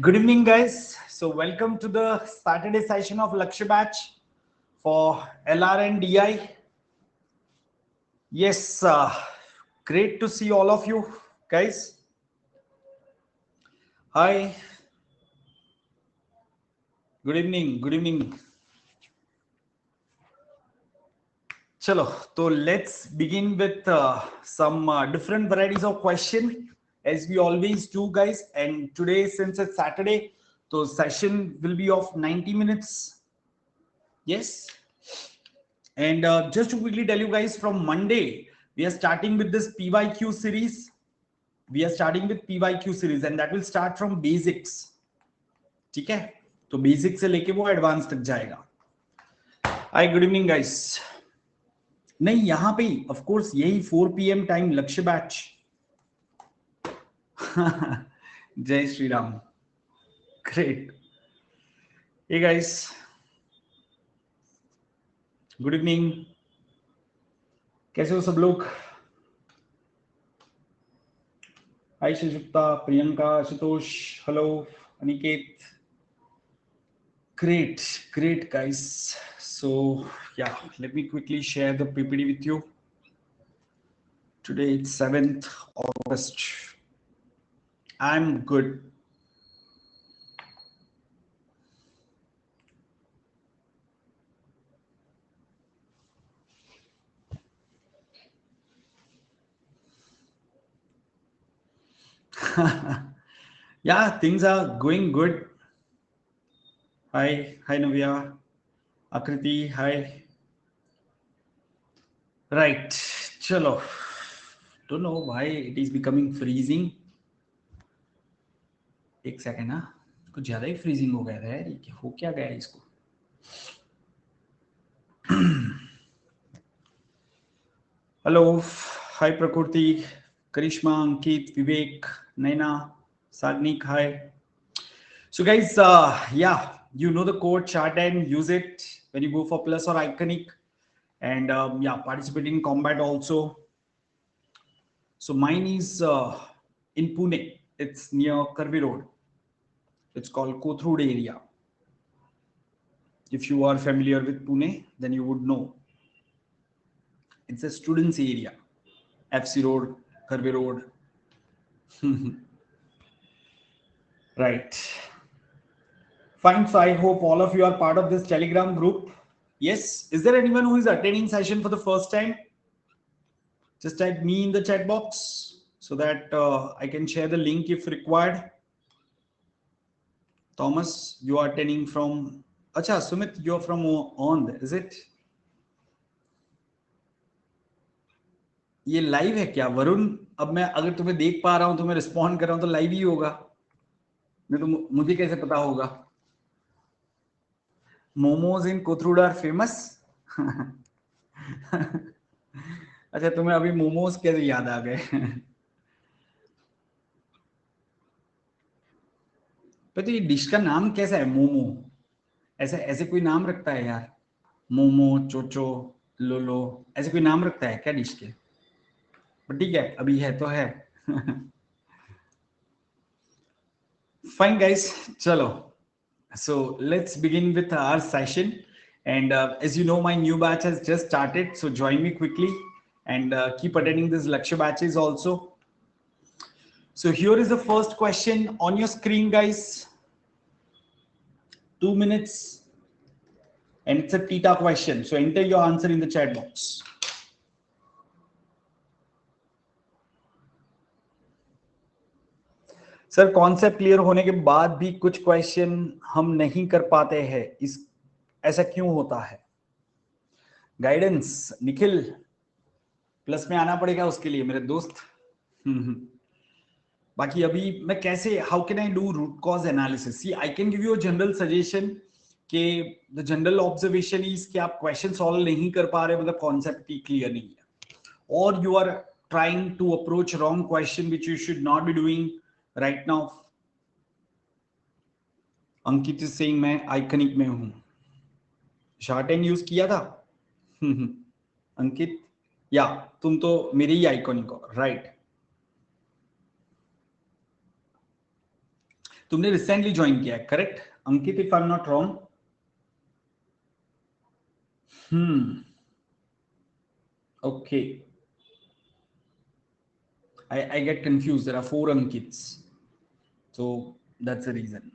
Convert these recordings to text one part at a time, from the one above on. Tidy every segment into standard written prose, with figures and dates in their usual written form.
Good evening, guys. So, welcome to the Saturday session of Lakshya Batch for LR and DI. Yes, great to see all of you, guys. Hi, good evening. Good evening. Chalo, so let's begin with some different varieties of question as we always do, guys. And today, since it's Saturday, so session will be of 90 minutes. Yes. And just to quickly tell you guys, from Monday, we are starting with this PYQ series. We are starting with PYQ series, and that will start from basics. ठीक है? तो basic से लेके वो advanced तक जाएगा. Hi, good evening, guys. नहीं यहाँ पे ही, of course, यही 4 PM time लक्ष्य बैच. जय Shri Ram. Great. Hey guys. Good evening. कैसे हो सब लोग? Hi Shishupta, Priyanka, Ashutosh, hello, Aniket. Great guys. So yeah, let me quickly share the PPT with you. Today it's 7th August. I'm good. Yeah, things are going good. Hi Navya, Akriti, hi. Right, chalo. Don't know why it is becoming freezing. एक second ना, कुछ ज्यादा ही freezing हो गया था यार. ये हो क्या गया इसको? हेलो, हाय प्रकृति, करिश्मा, अंकित, विवेक, नैना, Sagnik, hi. So guys, yeah, you know the code chart and use it when you go for plus or iconic, and yeah, participate in combat also. So mine is in Pune. It's near Karvi Road. It's called Kothrood area. If you are familiar with Pune, then you would know. It's a students area. FC Road, Karvi Road. Right. Fine. So I hope all of you are part of this Telegram group. Yes. Is there anyone who is attending session for the first time? Just type me in the chat box so that I can share the link if required. Thomas, you are attending from... Acha, Sumit, you're from on, is it? ये live है क्या वरुण? अब मैं अगर तुम्हें देख पा रहा हूं, तुम्हें रिस्पॉन्ड कर रहा हूं, तो लाइव ही होगा. मैं तो मुझे कैसे पता होगा? मोमोज इन कोथरूड आर फेमस. अच्छा, तुम्हें अभी मोमोज कैसे याद आ गए? तो ये डिश का नाम कैसा है? मोमो. ऐसे ऐसे कोई नाम रखता है यार? मोमो, चोचो, लोलो, ऐसे कोई नाम रखता है क्या डिश के? बट ठीक है, अभी है तो है. फाइन गाइस, चलो. So let's begin with our session. And as you know, my new batch has just started. So join me quickly and keep attending these lecture batches also. So here is the first question on your screen, guys. 2 minutes. And it's a theta question. So enter your answer in the chat box. Sir concept clear होने के बाद भी कुछ question हम नहीं कर पाते हैं, इस ऐसा क्यों होता है? गाइडेंस निखिल, प्लस में आना पड़ेगा उसके लिए मेरे दोस्त. बाकी अभी मैं कैसे, how can I do root cause analysis? See, I can give you a general suggestion कि द जनरल ऑब्जर्वेशन इज कि आप क्वेश्चन सॉल्व नहीं कर पा रहे, मतलब कॉन्सेप्ट ही क्लियर नहीं है, और you are trying to approach wrong question which you should not be doing right now. Ankit is saying मैं आइकनिक में हूं. शार्ट एंड यूज किया था. अंकित, या तुम तो मेरे ही आइकॉनिक हो, राइट? तुमने रिसेंटली ज्वाइन किया है, correct Ankit, if I am not wrong? Okay, I get confused. There are 4 Ankits, so that's the reason.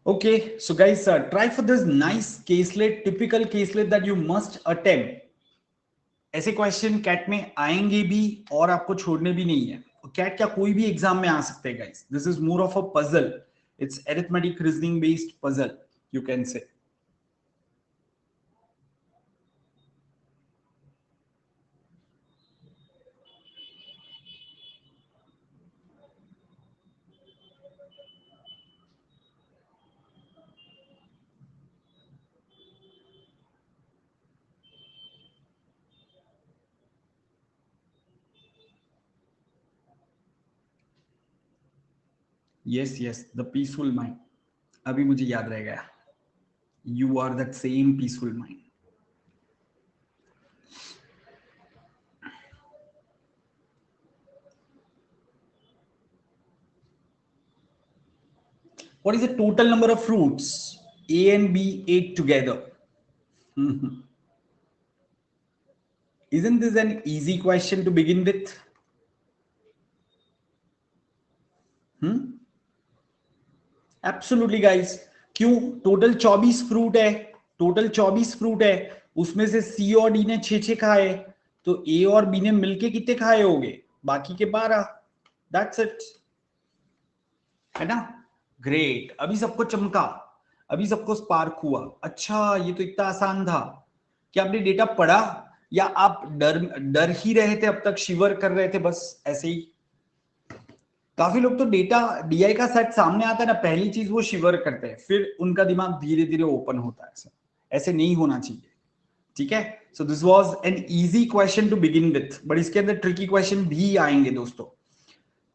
Okay, so guys, try for this nice caselet, typical caselet that you must attempt. ऐसे question cat में आएंगे भी और आपको छोड़ने भी नहीं है. कैट क्या कोई भी एग्जाम में आ सकते हैं guys. This is more of a puzzle. It's arithmetic reasoning based puzzle, you can say. Yes yes, the peaceful mind. अभी मुझे याद रह गया. You are that same peaceful mind. What is the total number of fruits A and B ate together? Isn't this an easy question to begin with? Absolutely guys. क्यों? Total 24 fruit है. Total 24 fruit है, उसमें से सी और D ने 6 खाए, तो ए और बी ने मिलके कितने खाए होंगे? बाकी के 12. दैट्स इट, है ना? ग्रेट. अभी सबको चमका, अभी सबको स्पार्क हुआ. अच्छा, ये तो इतना आसान था. क्या आपने डेटा पढ़ा या आप डर ही रहे थे अब तक, शिवर कर रहे थे बस ऐसे ही? काफी लोग तो डेटा डीआई का सेट सामने आता है ना, पहली चीज वो शिवर करते हैं, फिर उनका दिमाग धीरे धीरे ओपन होता है. ऐसे नहीं होना चाहिए, ठीक है? So this was an easy question to begin with, but इसके अंदर ट्रिकी क्वेश्चन भी आएंगे दोस्तों,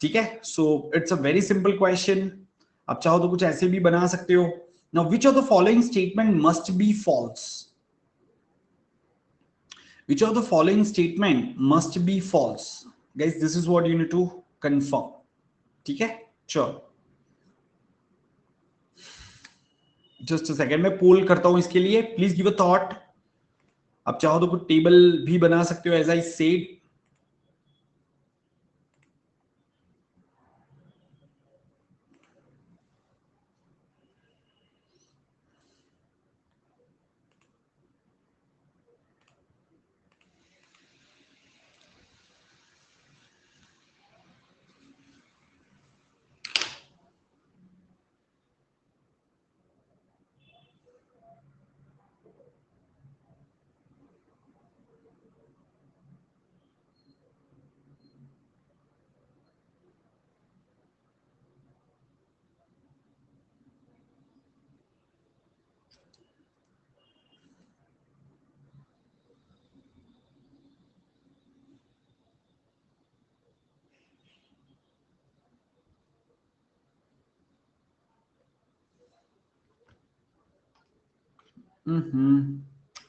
ठीक है? So it's a very simple question. आप चाहो तो कुछ ऐसे भी बना सकते हो. Now which of the following statement must be false? Which of the following statement must be false? Guys, this is what you need to confirm. ठीक है, चलो जस्ट अ सेकेंड, मैं पोल करता हूं इसके लिए. Please give a thought. आप चाहो तो कुछ टेबल भी बना सकते हो, एज आई सेड.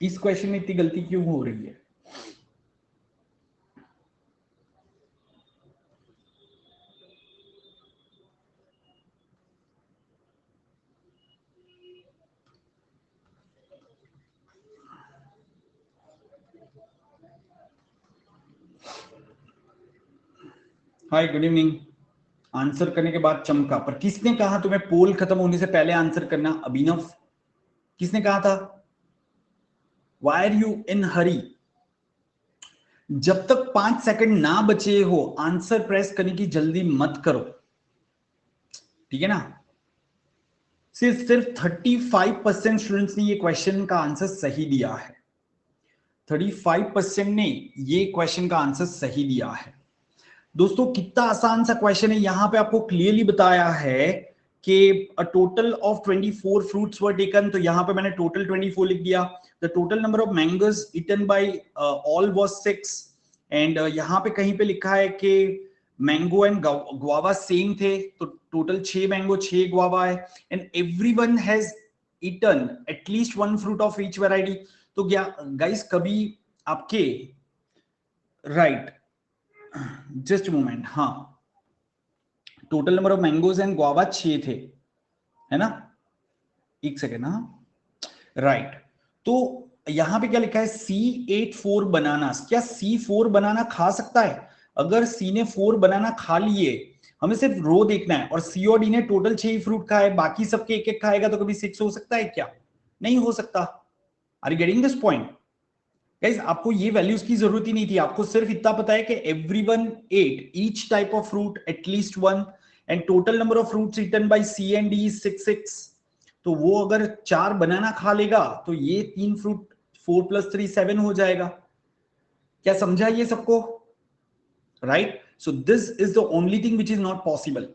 इस क्वेश्चन में इतनी गलती क्यों हो रही है? हाय, गुड इवनिंग. आंसर करने के बाद चमका, पर किसने कहा तुम्हें पोल खत्म होने से पहले आंसर करना? अभिनव, किसने कहा था? Why are you in hurry? जब तक 5 सेकंड ना बचे हो, आंसर प्रेस करने की जल्दी मत करो, ठीक है ना? सिर्फ 35% स्टूडेंट्स ने ये क्वेश्चन का आंसर सही दिया है. 35% ने ये क्वेश्चन का आंसर सही दिया है. दोस्तों, कितना आसान सा क्वेश्चन है. यहां पे आपको क्लियरली बताया है कि a total of 24 fruits were taken, तो यहां पे मैंने टोटल 24 लिख दिया. The total number of mangoes eaten by all was 6. And यहां पे कहीं पे लिखा है कि मैंगो एंड गुआवा सेम थे, तो टोटल 6 मैंगो 6 गुआवा है. And everyone has eaten at least 1 fruit of each variety. तो गाइस, कभी आपके राइट जस्ट मोमेंट, हाँ, total number of mangoes and guava 6 थे, है ना, एक सेकेंड, हाँ, राइट। तो यहां पे क्या लिखा है, C8 4 बनाना, क्या C4 बनाना खा सकता है? अगर C ने 4 बनाना खा लिए, हमें सिर्फ रो देखना है, और C और D ने टोटल 6 फ्रूट खाए, बाकी सबके एक एक खाएगा, तो कभी 6 हो सकता है क्या? नहीं हो सकता। Are you getting this point guys? आपको ये वैल्यूज की जरूरत ही नहीं थी, आपको सिर्फ इतना पता है कि everyone ate each type of fruit at least one, and total number of fruits eaten by C and D is 6। तो वो अगर 4 बनाना खा लेगा तो ये 3 फ्रूट 4 + 3 7 हो जाएगा। क्या समझा ये सबको? Right, so this is the only thing which is not possible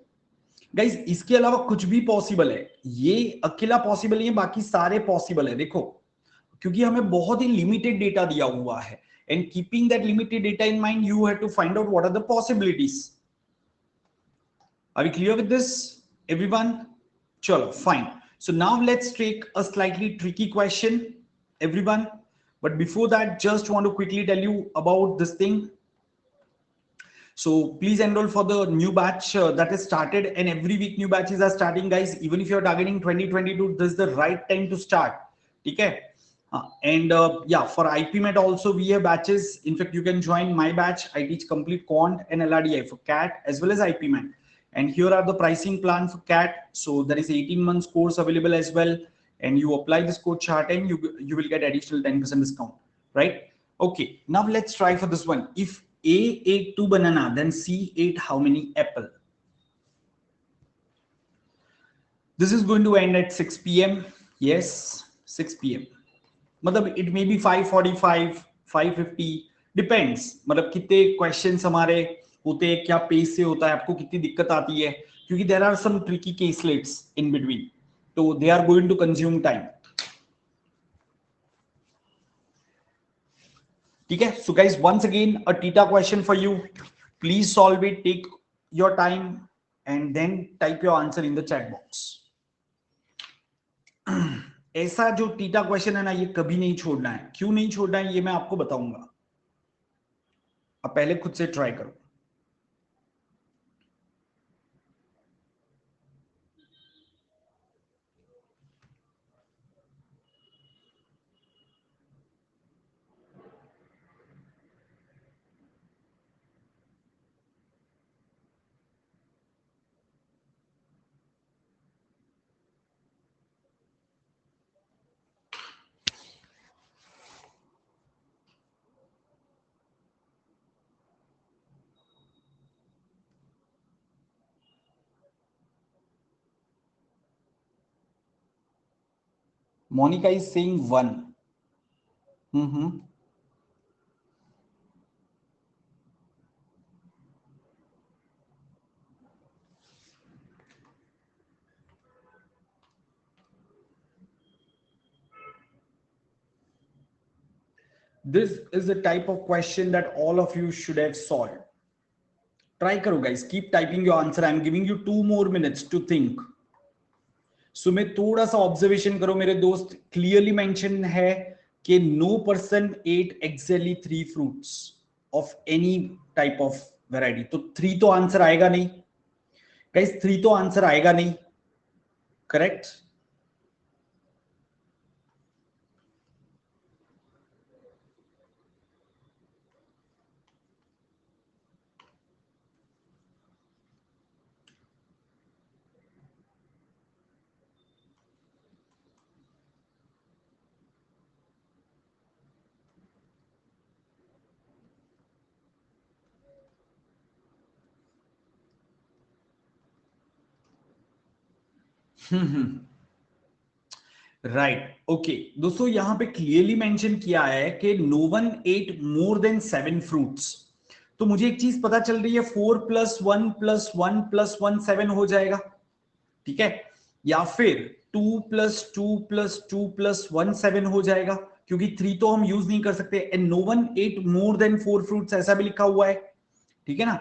guys. इसके अलावा कुछ भी पॉसिबल है, ये अकेला पॉसिबल नहीं है, बाकी सारे पॉसिबल है। देखो, क्योंकि हमें बहुत ही लिमिटेड डेटा दिया हुआ है, and keeping that limited data in mind, you have to find out what are the possibilities. Are we clear with this everyone? चलो fine. So now let's take a slightly tricky question, everyone. But before that, just want to quickly tell you about this thing. So please enroll for the new batch that is started, and every week new batches are starting, guys. Even if you're targeting 2022, this is the right time to start. Okay. And yeah, for IPMET also we have batches. In fact, you can join my batch. I teach complete quant and LRDI for CAT as well as IPMET. And here are the pricing plan for CAT. So there is 18 months course available as well. And you apply this code chart and you will get additional 10% discount, right? Okay, now let's try for this one. If A ate 2 banana, then C ate how many apple? This is going to end at 6 p.m. Yes, 6 p.m. मतलब it may be 5:45, 5:50, depends, मतलब कितने questions हमारे होते हैं, क्या pace से होता है, आपको कितनी दिक्कत आती है, क्योंकि there are some tricky caselets in between, तो they are going to consume time. ठीक है, so guys once again a TITA question for you, please solve it, take your time and then type your answer in the chat box. ऐसा जो theta question है ना, ये कभी नहीं छोड़ना है। क्यों नहीं छोड़ना है ये मैं आपको बताऊंगा, अब पहले खुद से ट्राई करो। Monica is saying 1. This is the type of question that all of you should have solved. Try करो guys, keep typing your answer. I'm giving you 2 more minutes to think. So में थोड़ा सा observation करो मेरे दोस्त, clearly mention है कि no person ate exactly 3 fruits of any type of variety. तो 3 तो आंसर आएगा नहीं गाइस, 3 तो आंसर आएगा नहीं, करेक्ट? राइट, ओके दोस्तों, यहां पे क्लियरली मेंशन किया है कि no one ate more than 7 fruits. तो मुझे एक चीज पता चल रही है, 4 + 1 + 1 + 1 7 हो जाएगा, ठीक है, या फिर 2 + 2 + 2 + 1 7 हो जाएगा, क्योंकि 3 तो हम यूज नहीं कर सकते, and no one ate more than 4 fruits ऐसा भी लिखा हुआ है, ठीक है ना।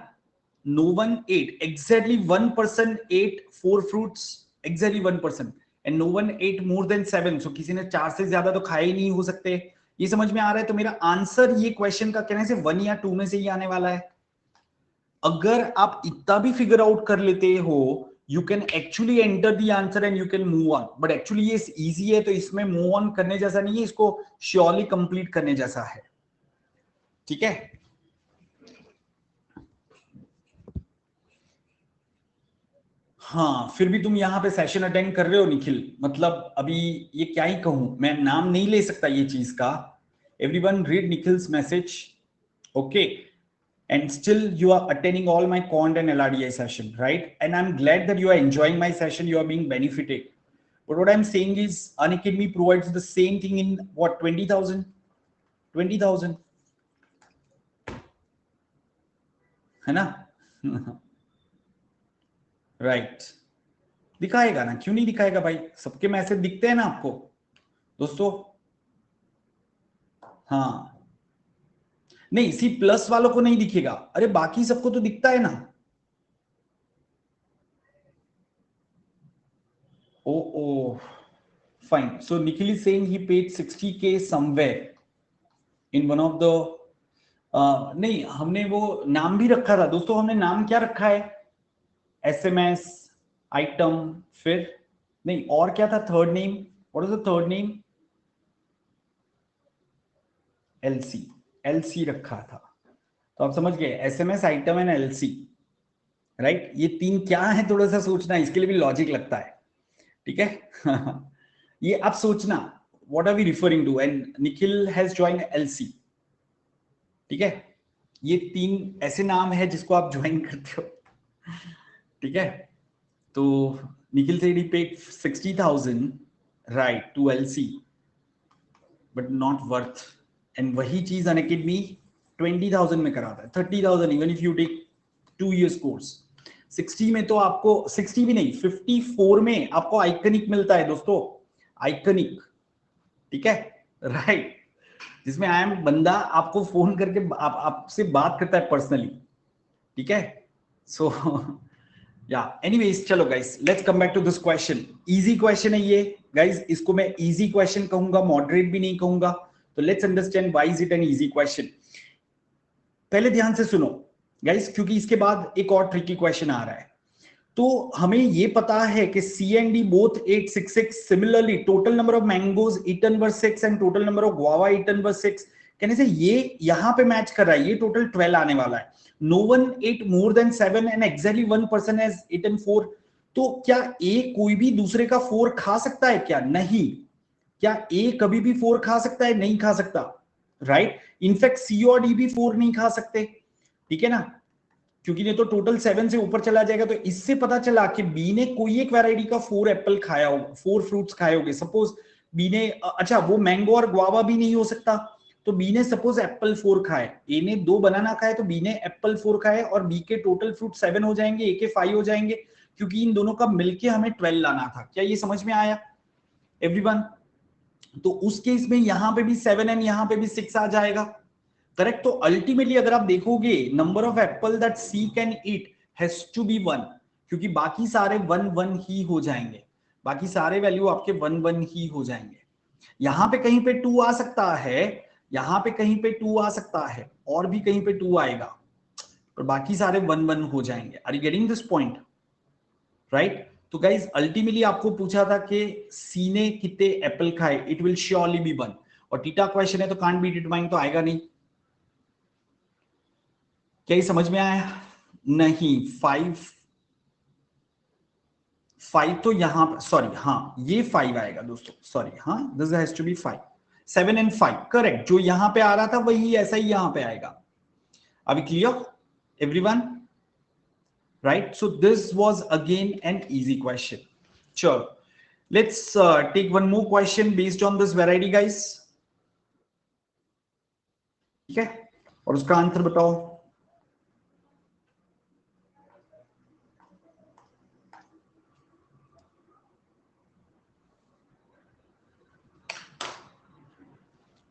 No one ate, exactly 1% ate 4 fruits, exactly 1%, and no one ate more than 7, so किसी ने 4 से ज्यादा तो खाए ही नहीं हो सकते। ये समझ में आ रहा है? तो मेरा आंसर ये क्वेश्चन का कहने से 1 या 2 में से ही आने वाला है। अगर आप इतना भी फिगर आउट कर लेते हो, you can actually enter the answer and you can move on. But actually ये इजी है, तो इसमें मूव ऑन करने जैसा नहीं है, इसको श्योरली कंप्लीट करने जैसा है। ठीक है, हाँ, फिर भी तुम यहाँ पे सेशन अटेंड कर रहे हो निखिल, मतलब अभी ये क्या ही कहूं, मैं नाम नहीं ले सकता ये चीज का। Everyone read Nikhil's message, okay, and still you are attending all my quant and LRDI session, right? And I'm glad that you are enjoying my session, you are being benefited. But what I'm saying is Unacademy provides the same thing in what, 20,000, 20,000, है ना? Right, दिखाएगा ना, क्यों नहीं दिखाएगा भाई, सबके message दिखते हैं ना आपको दोस्तों। हाँ, नहीं, सी प्लस वालों को नहीं दिखेगा, अरे बाकी सबको तो दिखता है ना। ओ, fine. So Nikhil is saying he paid 60K somewhere in one of the नहीं, हमने वो नाम भी रखा था दोस्तों, हमने नाम क्या रखा है, एसएमएस आइटम, फिर नहीं, और क्या था third name, what is the third name, LC, LC रखा था। तो आप समझ गए, SMS item and LC, right? ये तीन क्या है, थोड़ा सा सोचना, इसके लिए भी लॉजिक लगता है, ठीक है। ये आप सोचना, what are we referring to, and Nikhil has join LC, ठीक है। ये तीन ऐसे नाम है जिसको आप ज्वाइन करते हो, ठीक है। तो निखिल से he paid 60,000 right to LC but not worth, and वही चीज अनअकैडमी 20,000 में कराता है, 30,000 even if you take 2 years course. 60 में तो आपको, 60 भी नहीं, 54 में आपको आइकनिक मिलता है दोस्तों, आइकनिक, ठीक है, राइट, जिसमें आई एम बंदा आपको फोन करके आपसे बात करता है पर्सनली, ठीक है। सो या एनीवेज, चलो guys, let's come back to this question. Easy question है ये गाइस, इसको मैं इजी क्वेश्चन कहूंगा, मॉडरेट भी नहीं कहूंगा। तो let's understand why is it N easy question. पहले ध्यान से सुनो गाइस, क्योंकि इसके बाद एक और ट्रिकी क्वेश्चन आ रहा है। तो हमें ये पता है कि C and D both 866, similarly total number of mangoes eaten were 6 and total number of guava eaten were 6, कहने से ये यहां पे मैच कर रहा है, ये टोटल 12 आने वाला है। No one ate more than 7 and exactly 1 person has eaten 4। तो क्या ए कोई भी दूसरे का 4 खा सकता है क्या? नहीं। क्या ए कभी भी 4 खा सकता है? नहीं खा सकता, राइट। इनफैक्ट सी और डी भी 4 नहीं खा सकते, ठीक है ना, क्योंकि ये तो टोटल 7 से ऊपर चला जाएगा। तो इससे पता चला कि बी ने कोई एक वैरायटी का 4 एप्पल खाया होगा, 4 फ्रूट्स खाए होंगे। सपोज बी ने, अच्छा वो मैंगो और गुआवा भी नहीं हो सकता, तो बी ने सपोज एप्पल 4 खाए, ए ने 2 बनाना खाए, तो बी ने एप्पल 4 खाए, और बी के टोटल फ्रूट 7 हो जाएंगे, ए के 5 हो जाएंगे, क्योंकि इन दोनों का मिलके हमें 12 लाना था। क्या ये समझ में आया एवरीवन? तो उस केस में यहां पे भी 7 एंड यहां पे भी 6 आ जाएगा, करेक्ट। तो अल्टीमेटली अगर आप देखोगे, number of apple that C can eat has to be 1, क्योंकि बाकी सारे 1 1 ही हो जाएंगे, बाकी सारे वैल्यू आपके 1 1 ही हो जाएंगे। यहां पे कहीं पे 2 आ सकता है, यहां पे कहीं पे 2 आ सकता है, और भी कहीं पे 2 आएगा, पर बाकी सारे 1 1 हो जाएंगे। Are you getting this point, right? तो गाइज अल्टीमेटली आपको पूछा था कि सी ने कितने एप्पल खाए, इट विल श्योरली बी 1, और टीटा क्वेश्चन है तो कांट बी डिटरमाइंड, तो आएगा नहीं। क्या ये समझ में आया? नहीं, 5 5 तो यहां, सॉरी, हाँ ये 5 आएगा दोस्तों, सॉरी, हाँ this has to be 5, 7 and 5, correct. जो यहां पे आ रहा था वही ऐसा ही यहां पे आएगा। अभी clear everyone, right? So this was again an easy question. चलो, let's take one more question based on this variety guys, ठीक है, और उसका आंसर बताओ।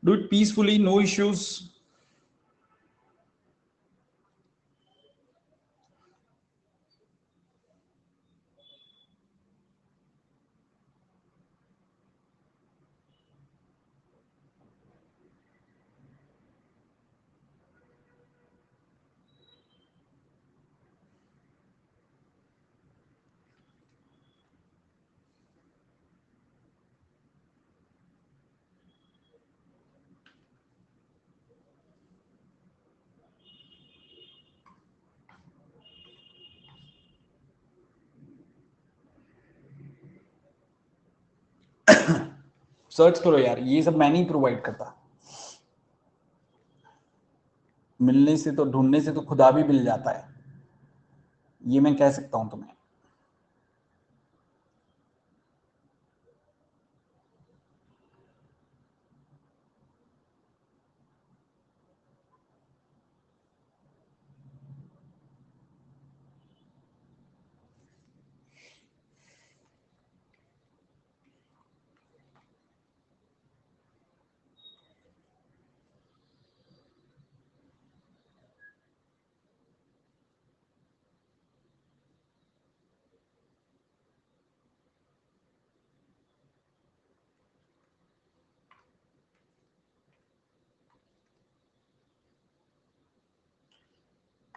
Do it peacefully, no issues. Search करो यार, ये सब मैं नहीं प्रोवाइड करता। मिलने से तो, ढूंढने से तो खुदा भी मिल जाता है, ये मैं कह सकता हूं तुम्हें।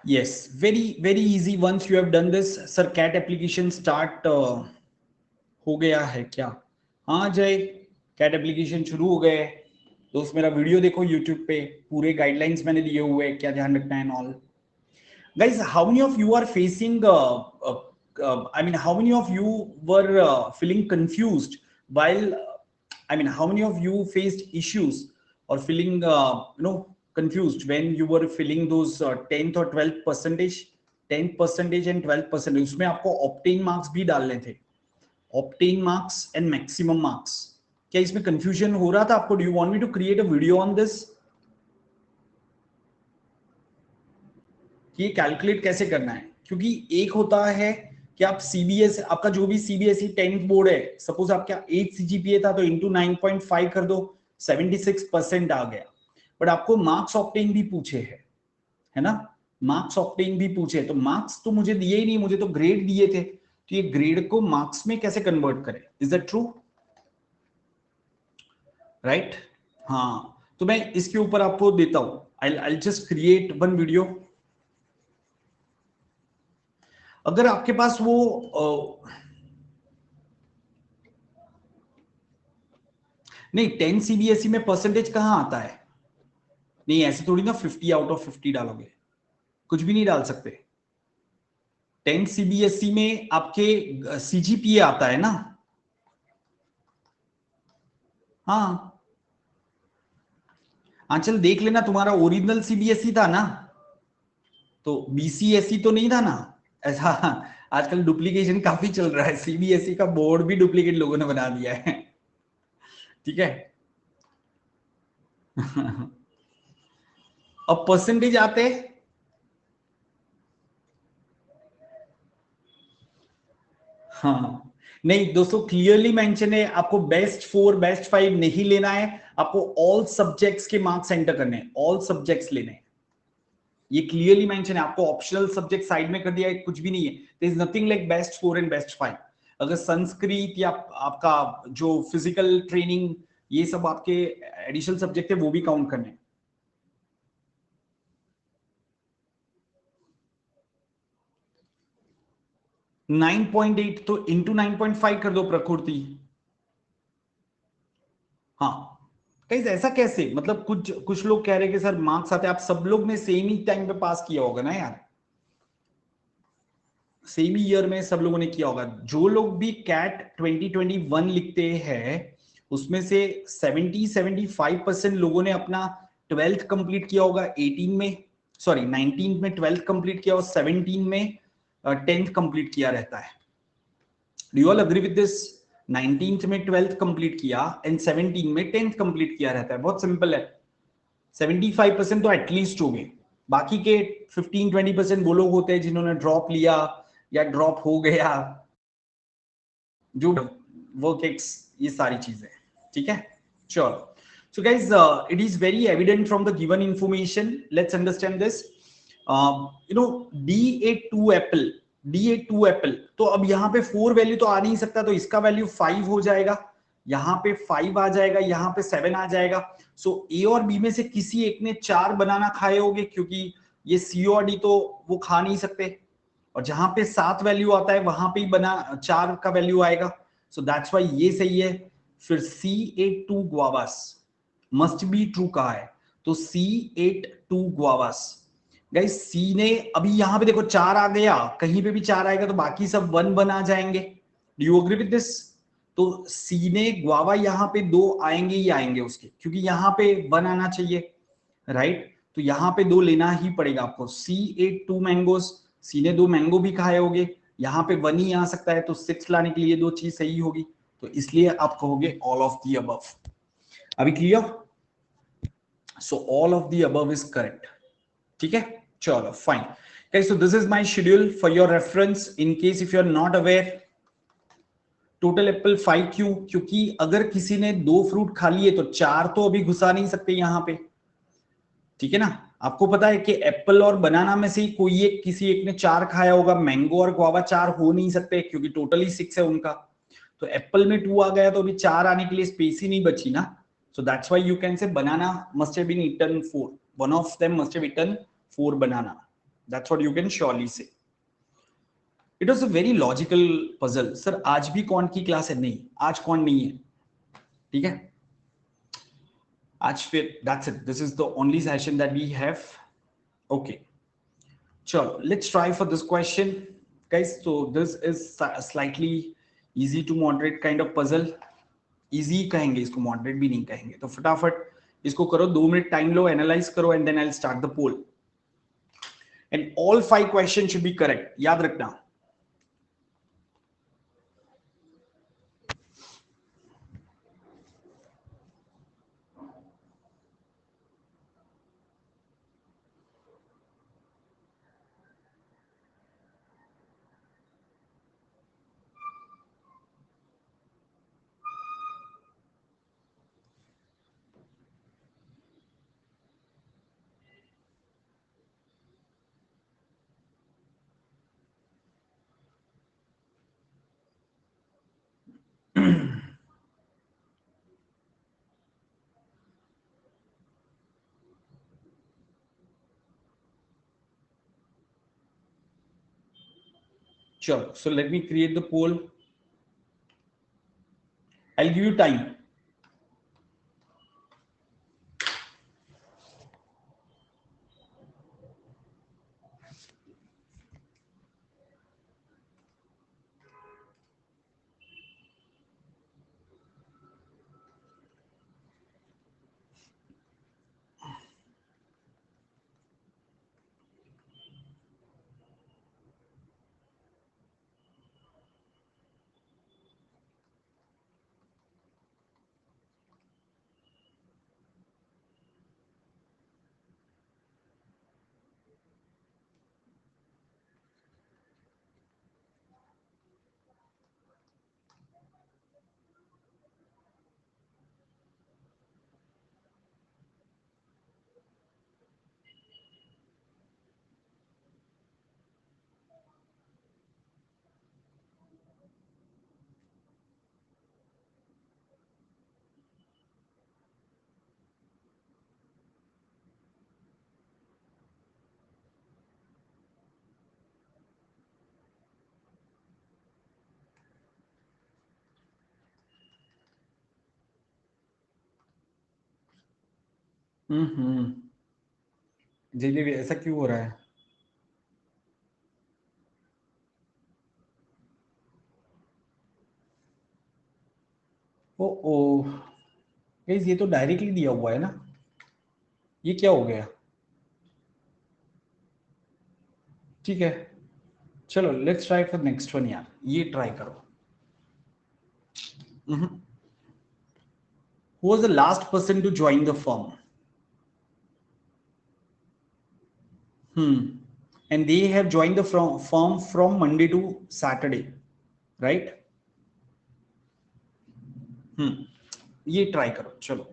Yes, very easy. Once you have done this, sir, cat application start हो गया है क्या? हाँ जय, कैट एप्लीकेशन शुरू हो गए। दोस्त मेरा वीडियो देखो यूट्यूब पे, पूरे गाइडलाइंस मैंने दिए हुए हैं, क्या ध्यान रखना है all. Guys, how many of you are facing I mean, how many of you were feeling confused while I mean, how many of you faced issues or feeling confused when you were filling those 10th or 12th percentage, 10th percentage and 12th percentage? उसमें आपको obtain marks भी डालने थे, obtained marks and maximum marks. क्या इसमें confusion हो रहा था आपको? Do you want me to create a video on this, कि ये कैलकुलेट कैसे करना है? क्योंकि एक होता है कि आप सीबीएस, आपका जो भी सीबीएसई 10th बोर्ड है, सपोज आपका 8 सीजीपीए था तो इंटू 9.5 कर दो, 76% आ गया। बट आपको मार्क्स ऑप्टेन भी पूछे है ना, मार्क्स ऑप्टेन भी पूछे, तो मार्क्स तो मुझे दिए ही नहीं, मुझे तो ग्रेड दिए थे, तो ये ग्रेड को मार्क्स में कैसे कन्वर्ट करें? Is that true? राइट? हाँ, तो मैं इसके ऊपर आपको देता हूं, I just create one video. अगर आपके पास वो नहीं, 10 सीबीएसई में परसेंटेज कहां आता है? नहीं ऐसे थोड़ी ना 50 आउट ऑफ 50 डालोगे, कुछ भी नहीं डाल सकते। 10 सीबीएसई में आपके सीजीपीए आता है ना। हाँ आंचल देख लेना, तुम्हारा ओरिजिनल सीबीएसई था ना, तो बीसीएसई तो नहीं था ना ऐसा। आजकल डुप्लीकेशन काफी चल रहा है, सीबीएसई का बोर्ड भी डुप्लीकेट लोगों ने बना दिया है। ठीक है। अब परसेंटेज आते, हाँ नहीं दोस्तों, क्लियरली मेंशन है, आपको बेस्ट 4 बेस्ट 5 नहीं लेना है, आपको ऑल सब्जेक्ट्स के मार्क्स एंटर करने हैं, ऑल सब्जेक्ट्स लेने हैं। ये क्लियरली मेंशन है, आपको ऑप्शनल सब्जेक्ट साइड में कर दिया है, कुछ भी नहीं है। There is nothing like best 4 and best 5। अगर संस्कृत या आपका जो फिजिकल ट्रेनिंग, ये सब आपके एडिशनल सब्जेक्ट है, वो भी काउंट करने हैं। नाइन 9.8 तो इंटू 9.5 कर दो प्रकृति। हाँ कहीं ऐसा कैसे, मतलब कुछ कुछ लोग कह रहे हैं कि सर मार्क्स आते हैं, आप सब लोग ने सेम ही टाइम पे पास किया होगा ना यार, सेम ही ईयर में सब लोगों ने किया होगा। जो लोग भी कैट 2021 लिखते हैं उसमें से 70-75% लोगों ने अपना 12th कंप्लीट किया होगा 18 में, सॉरी 19 में 12th कंप्लीट किया और 17 में 10th कंप्लीट किया रहता है। Do you all agree with this? 19th में 12th कंप्लीट किया एंड 17 में 10th कंप्लीट किया रहता है, बहुत सिंपल है। 75% तो एटलीस्ट हो गए, बाकी के 15-20% वो लोग होते हैं जिन्होंने ड्रॉप लिया या ड्रॉप हो गया, जो वर्क एक्स, ये सारी चीजें। ठीक है चलो। So guys, it is very evident from the given information. Let's understand this. D82 apple, D82 apple, तो अब यहाँ पे 4 वैल्यू तो आ नहीं सकता, तो इसका वैल्यू 5 हो जाएगा, यहाँ पे 5 आ जाएगा, यहाँ पे 7 आ जाएगा। सो ए और बी में से किसी एक ने 4 बनाना खाए होंगे, क्योंकि ये सी और डी तो वो खा नहीं सकते, और जहां पे 7 वैल्यू आता है वहां पे ही बना 4 का वैल्यू आएगा। सो दैट्स व्हाई ये सही है। फिर C82 guavas must be true कहा है, तो C82 guavas। गाइस सी ने अभी यहां पे देखो 4 आ गया, कहीं पे भी 4 आएगा तो बाकी सब 1 1 आ जाएंगे। Do you agree with this? तो सीने ग्वावा यहाँ पे 2 आएंगे ही आएंगे उसके, क्योंकि यहाँ पे 1 आना चाहिए, राइट? तो यहाँ पे 2 लेना ही पड़ेगा आपको। सी एट 2 मैंगोज, सी ने 2 मैंगो भी खाए होंगे, यहाँ पे 1 ही आ सकता है, तो 6 लाने के लिए 2 चीज सही होगी, तो इसलिए आप कहोगे ऑल ऑफ द अबव। अभी clear? So all of the above is correct. ठीक है, चलो fine. Okay, so this is my schedule for your reference in case if you are not aware. Total Apple 5 क्यों? क्योंकि अगर किसी ने 2 fruit खा लिए तो 4 तो अभी घुसा नहीं सकते यहां पे, ठीक है ना? आपको पता है कि एप्पल और बनाना में से कोई एक, किसी एक ने 4 खाया होगा, मैंगो और गुआवा 4 हो नहीं सकते क्योंकि टोटली 6 है उनका। तो एप्पल में 2 आ गया तो अभी 4 आने के लिए स्पेस ही नहीं बची ना। So that's why you can say banana must have been eaten 4, one of them must have eaten 4 banana, that's what you can surely say. It was a very logical puzzle. Sir आज भी कौन की class है? नहीं, आज कौन नहीं है, ठीक है? आज फिर that's it, this is the only session that we have. Okay, चलो let's try for this question guys. तो this is slightly easy to moderate kind of puzzle. Easy कहेंगे इसको, मॉडरेट भी नहीं कहेंगे। तो फटाफट इसको करो, 2 मिनट टाइम लो, एनालाइज करो, and then I will start the poll. And all 5 question should be correct, याद रखना। Sure. So let me create the poll. I'll give you time. हम्म, जयदेवी ऐसा क्यों हो रहा है? ओ ओ गाइस, ये तो डायरेक्टली दिया हुआ है ना, ये क्या हो गया? ठीक है, चलो let's try for next one यार, ये ट्राई करो। Who was the last person to join the firm? And they have joined the firm from Monday to Saturday, right? ये ट्राई करो, चलो।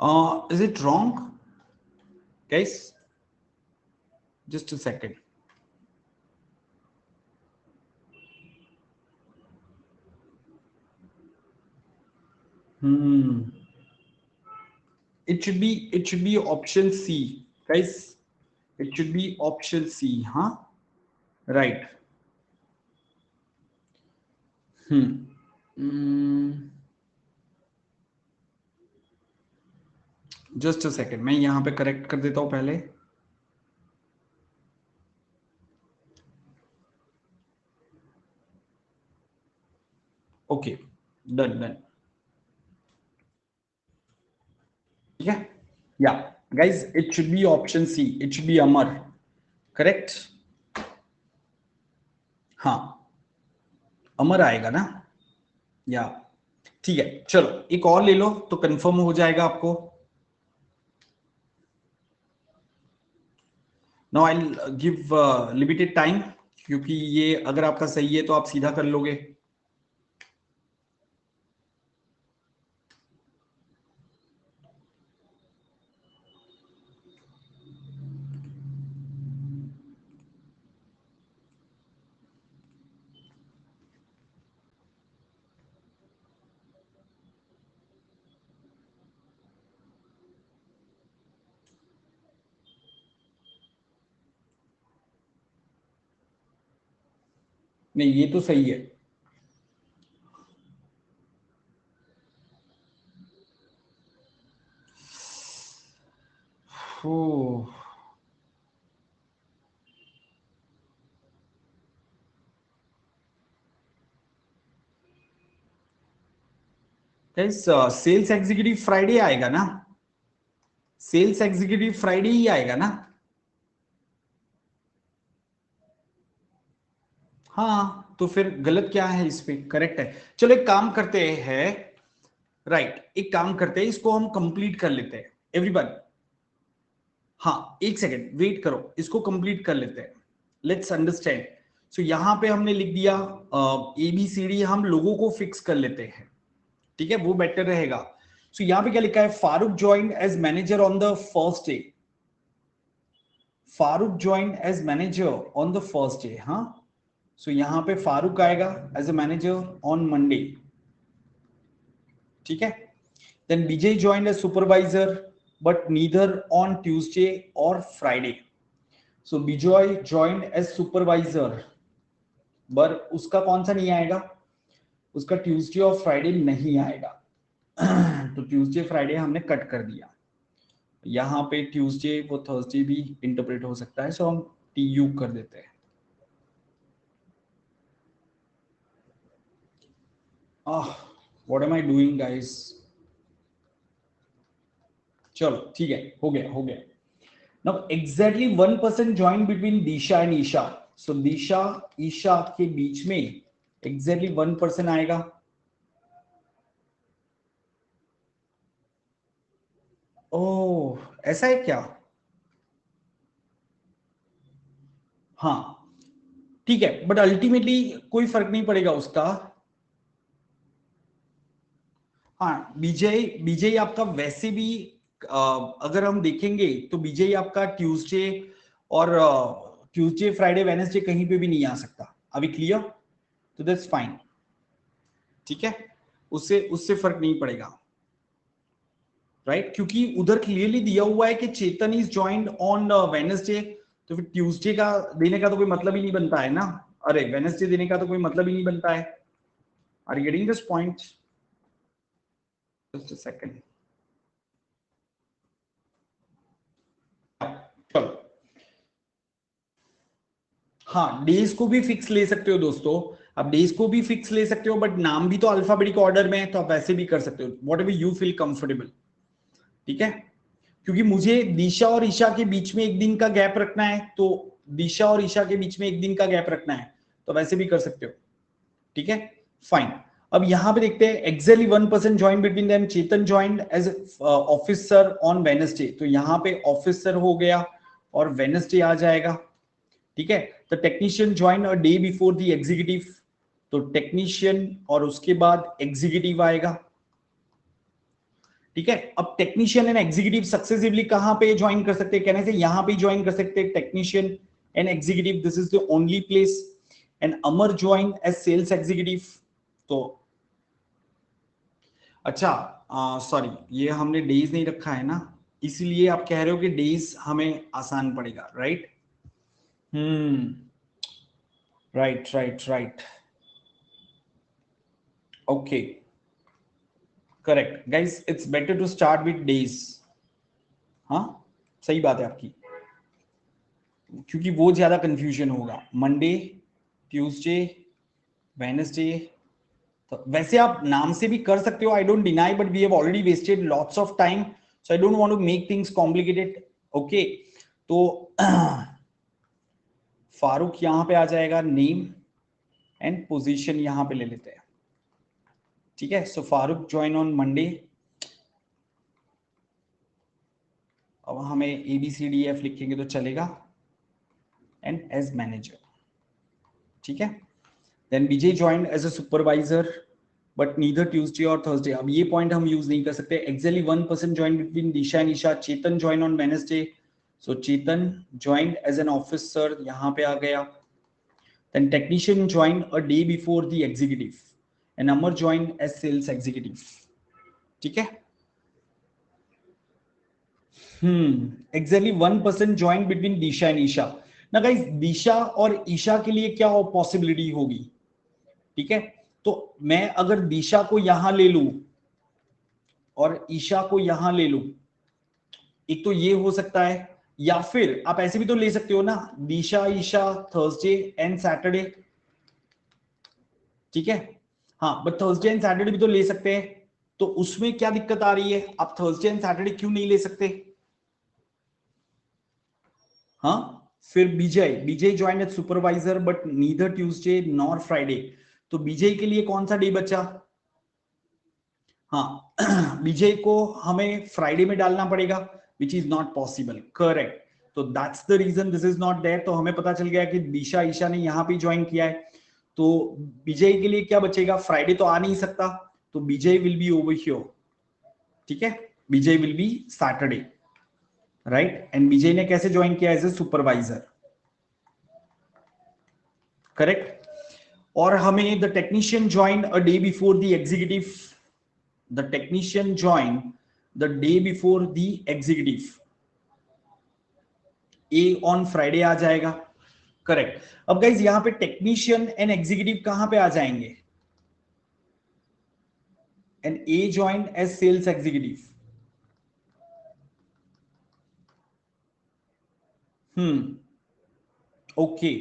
Is it wrong, guys? Just a second. It should be option C, guys. It should be option C, huh? Right. Just a second, मैं यहां पे correct कर देता हूं पहले. Okay, done done. ठीक है, या guys it should be option C. It should be Amar. Correct. हाँ, अमर आएगा ना. या ठीक है, चलो एक और ले लो तो कंफर्म हो जाएगा आपको. Now I will give limited time, क्योंकि ये अगर आपका सही है तो आप सीधा कर लोगे. नहीं, ये तो सही है. सेल्स एग्जीक्यूटिव फ्राइडे आएगा ना. सेल्स एग्जीक्यूटिव फ्राइडे ही आएगा ना. हाँ, तो फिर गलत क्या है इस पे? करेक्ट है. चलो एक काम करते हैं. राइट, एक काम करते हैं, इसको हम कंप्लीट कर लेते हैं एवरीवन. हाँ, एक सेकेंड वेट करो, इसको कंप्लीट कर लेते हैं. Let's understand. सो यहां पे हमने लिख दिया ABCD. हम लोगों को फिक्स कर लेते हैं, ठीक है, वो बेटर रहेगा. सो यहां पे क्या लिखा है? Farooq join as manager on the first day. Farooq join as manager on the first day. हाँ, सो यहां पे फारूक आएगा as a manager on Monday. ठीक है. Then Vijay join as supervisor but neither on Tuesday और Friday. So Vijay join as supervisor, पर उसका कौन सा नहीं आएगा? उसका ट्यूसडे और फ्राइडे नहीं आएगा. तो ट्यूसडे फ्राइडे हमने कट कर दिया. यहां पे ट्यूसडे वो थर्सडे भी इंटरप्रेट हो सकता है, सो हम TU कर देते हैं. What am I doing guys? चलो ठीक है, हो गया हो गया. Now exactly 1% join between Disha and Esha. So Disha Esha के बीच में एग्जैक्टली 1% आएगा. ओह, ऐसा है क्या? हाँ ठीक है, बट अल्टीमेटली कोई फर्क नहीं पड़ेगा उसका. हाँ, विजय विजय आपका वैसे भी अगर हम देखेंगे तो विजय आपका ट्यूसडे और ट्यूसडे फ्राइडे वेडनेसडे कहीं पे भी नहीं आ सकता. अभी क्लियर? तो दैट्स फाइन. ठीक है, उससे उससे फर्क नहीं पड़ेगा. राइट, क्योंकि उधर क्लियरली दिया हुआ है कि चेतन इज ज्वाइंड ऑन वेडनेसडे. तो फिर ट्यूसडे का देने का तो कोई मतलब ही नहीं बनता है ना. अरे, वेडनेसडे देने का तो कोई मतलब ही नहीं बनता है. Are you getting this point? Just a second. चलो, हाँ, डेज को भी फिक्स ले सकते हो दोस्तों. अब डेज को भी फिक्स ले सकते हो, बट नाम भी तो अल्फाबेटिक ऑर्डर में है, तो आप वैसे भी कर सकते हो. What ever you feel comfortable. ठीक है, क्योंकि मुझे दिशा और ईशा के बीच में एक दिन का गैप रखना है, तो दिशा और ईशा के बीच में एक दिन का गैप रखना है, तो वैसे भी कर सकते हो. ठीक है, फाइन. अब यहां पे देखते हैं exactly 1% join between them. Chetan joined as officer on Wednesday. तो यहां पे ऑफिसर हो गया और वेडनेसडे आ जाएगा. ठीक है, तो technician join a day before the executive. तो टेक्नीशियन और उसके बाद एग्जीक्यूटिव आएगा. ठीक है। अब टेक्नीशियन एंड एग्जीक्यूटिव सक्सेसिवली कहां पे ज्वाइन कर सकते हैं, कहने से यहां पे ज्वाइन कर सकते हैं technician and executive, this is the only place. And Amar join as sales executive. तो अच्छा, सॉरी ये हमने डेज नहीं रखा है ना, इसीलिए आप कह रहे हो कि डेज हमें आसान पड़ेगा, right? Right right right, okay, correct guys, it's better to start with days. हाँ, सही बात है आपकी, क्योंकि वो ज्यादा कंफ्यूजन होगा। मंडे, ट्यूसडे, वेडनेसडे, तो वैसे आप नाम से भी कर सकते हो, I don't deny, but we have already wasted lots of time, so I don't want to make things complicated. Okay, तो फारूक यहां पे आ जाएगा, नेम एंड पोजीशन यहां पे ले लेते हैं, ठीक है। सो फारूक ज्वाइन ऑन मंडे। अब हमें ABCDF लिखेंगे तो चलेगा, एंड एज मैनेजर, ठीक है। Then Vijay join as a supervisor, but neither Tuesday और थर्सडे। अब ये पॉइंट हम यूज नहीं कर सकते। Exactly 1% join between Disha and Isha. Chetan join on Wednesday, so Chetan join as an officer, यहां पे आ गया। Then technician join a day before the executive, and Amar join as sales executive, ठीक है। Exactly 1% join between Disha and Isha. ना गाइस, दिशा और ईशा के लिए क्या पॉसिबिलिटी होगी, ठीक है। तो मैं अगर दिशा को यहां ले लूं और ईशा को यहां ले लूं, एक तो ये हो सकता है, या फिर आप ऐसे भी तो ले सकते हो ना, दिशा ईशा थर्सडे एंड सैटरडे, ठीक है। हाँ, बट थर्सडे एंड सैटरडे भी तो ले सकते हैं, तो उसमें क्या दिक्कत आ रही है? आप थर्सडे एंड सैटरडे क्यों नहीं ले सकते? हाँ, फिर Vijay, Vijay join as supervisor but neither Tuesday nor Friday, तो विजय के लिए कौन सा डे बचा? हाँ, विजय को हमें फ्राइडे में डालना पड़ेगा, which is not possible, correct. तो that's the reason this is not there. तो हमें पता चल गया कि दिशा ईशा ने यहाँ पे ज्वाइन किया है, तो विजय के लिए क्या बचेगा? फ्राइडे तो आ नहीं सकता, तो Vijay will be over here, ठीक है। Vijay will be Saturday, right. And Vijay ने कैसे ज्वाइन किया? As a supervisor, correct. और हमें the technician join a day before the executive, the technician join the day before the executive, a on Friday आ जाएगा, correct. अब गाइज यहां पे टेक्नीशियन एंड एग्जीक्यूटिव कहां पे आ जाएंगे? And A join as sales executive. Okay,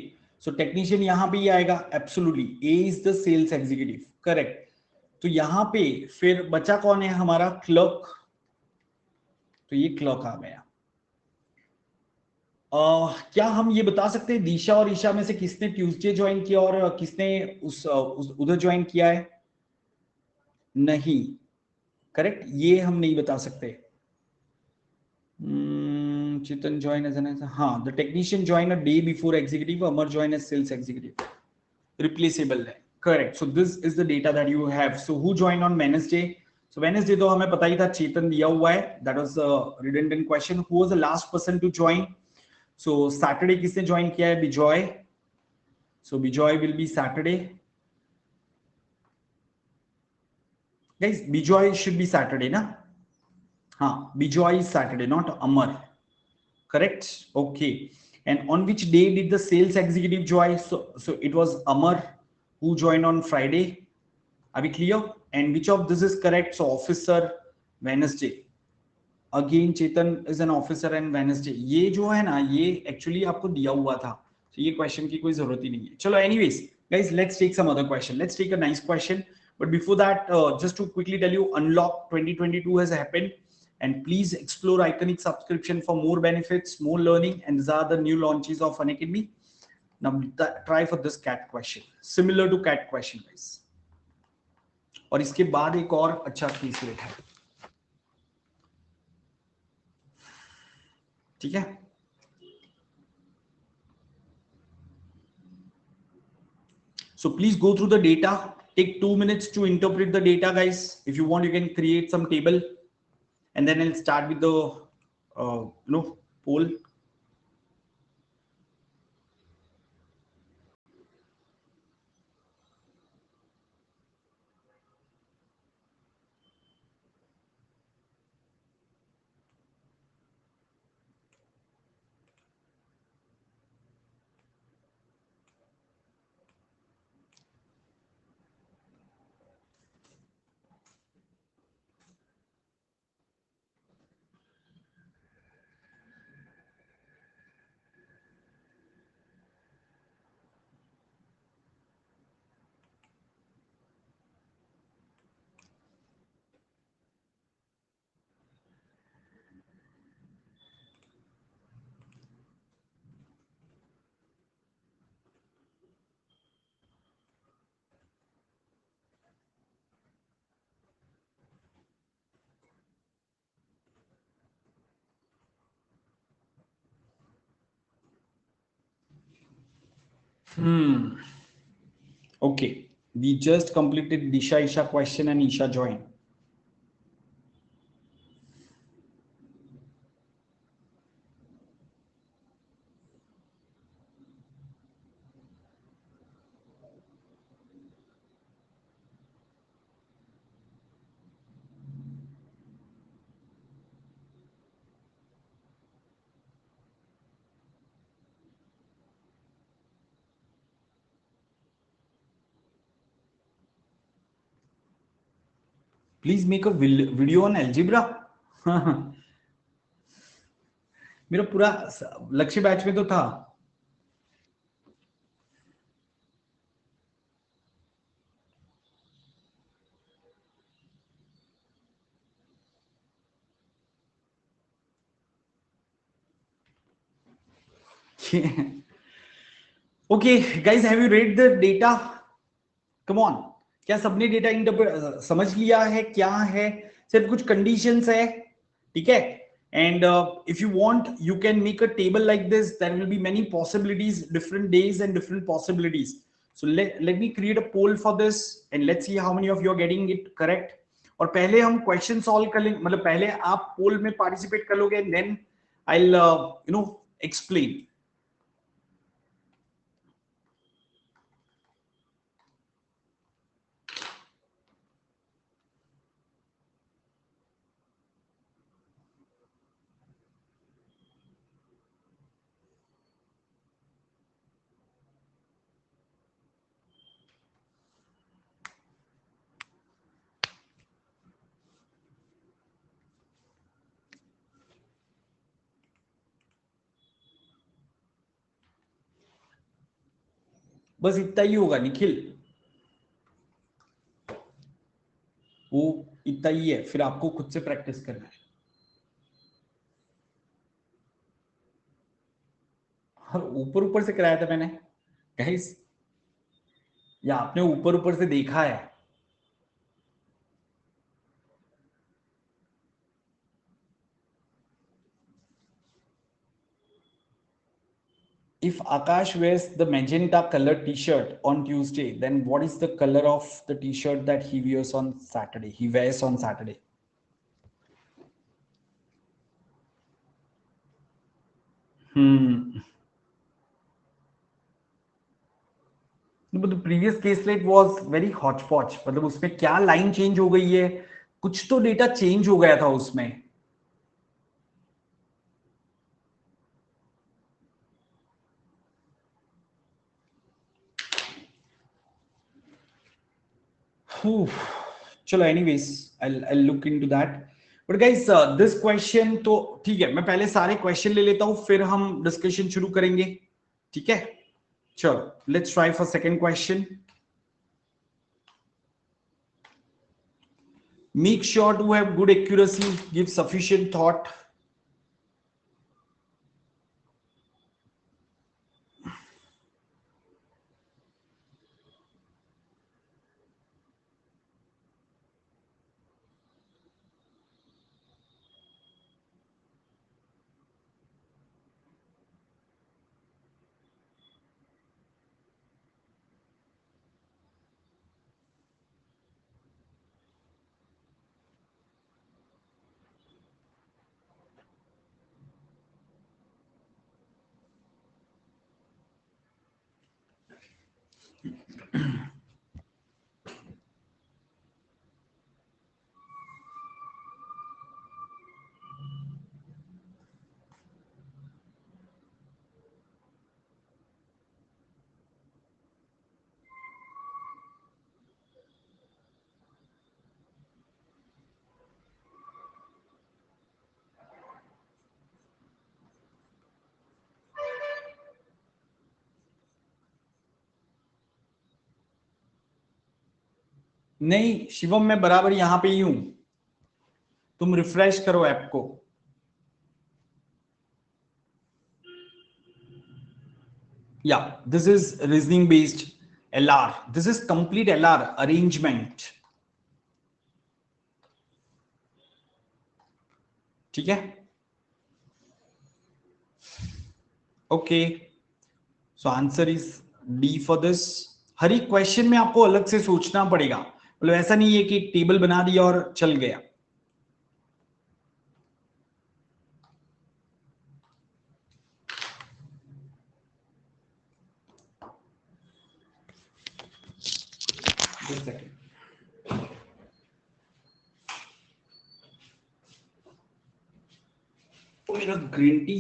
so technician यहां पे ही आएगा, absolutely, A is the sales executive, correct. तो यहां पे फिर बचा कौन है हमारा? क्लर्क, तो ये क्लर्क आ गया। क्या हम ये बता सकते हैं दिशा और ईशा में से किसने ट्यूसडे ज्वाइन किया और किसने उधर ज्वाइन किया है? नहीं, करेक्ट, ये हम नहीं बता सकते। चेतन ज्वाइन एज एन, हाँ, the technician join a day before executive, Amar join as sales executive, replaceable है, correct. So this is the data that you have. So who join on Wednesday? So Wednesday तो हमें पता ही था, चेतन दिया हुआ है, that was redundant question. Who was the last person to join? So Saturday किसने ज्वाइन किया है? Bijoy, so Bijoy will be Saturday. Guys, Bijoy should be Saturday ना? हाँ, Bijoy is Saturday, not Amar, correct, okay. And on which day did the sales executive join? So it was Amar who joined on Friday. Are we clear? And which of this is correct? So officer, Wednesday, again Chetan is an officer and Wednesday, ये जो है ना, ये actually आपको दिया हुआ था, तो ये question की कोई जरूरत ही नहीं है। चलो, anyways guys, let's take some other question, let's take a nice question, but before that, just to quickly tell you, unlock 2022 has happened, and please explore Iconic subscription for more benefits, more learning, and these are the new launches of Unacademy. Now try for this cat question, similar to cat question guys, और इसके बाद एक और अच्छा case rate है, ठीक है। So please go through the data, take 2 minutes to interpret the data guys. If you want, you can create some table. and then I'll start with the poll. Okay, we just completed Disha Isha question and Isha join. Please make a video on algebra. मेरा पूरा लक्ष्य batch में तो था. Okay, guys, have you read the data? Come on. क्या सबने data interpret समझ लिया है क्या है? सिर्फ कुछ कंडीशंस है, ठीक है? And if you want, you can make a table like this. There will be many possibilities, different days and different possibilities. So let me create a poll for this and let's see how many of you are getting it correct. और पहले हम question solve कर लेंगे, मतलब पहले आप पोल में participate कर लोगे, देन I'll explain. बस इतना ही होगा निखिल, वो इतना ही है, फिर आपको खुद से प्रैक्टिस करना है. और ऊपर ऊपर से कराया था मैंने गाइस, या आपने ऊपर ऊपर से देखा है? If Akash wears the magenta colored t-shirt on Tuesday, then what is the color of the t-shirt that he wears on Saturday? He wears on Saturday. But the previous caselet was very hodgepodge. मतलब उसमें क्या line change हो गई है, कुछ तो data change हो गया था उसमें. चलो, anyways, I'll look into that. But guys, this question तो ठीक है, मैं पहले सारे क्वेश्चन ले लेता हूं, फिर हम डिस्कशन शुरू करेंगे, ठीक है? चलो, let's try for second question. Make sure to have good accuracy, give sufficient thought. नहीं शिवम, मैं बराबर यहां पे ही हूं, तुम रिफ्रेश करो ऐप को। या this is reasoning based LR, this is complete LR arrangement. ठीक है, okay, so answer is D for this. हर एक क्वेश्चन में आपको अलग से सोचना पड़ेगा, मतलब ऐसा नहीं है कि टेबल बना दिया और चल गया। Just a second. ओ मेरा ग्रीन टी।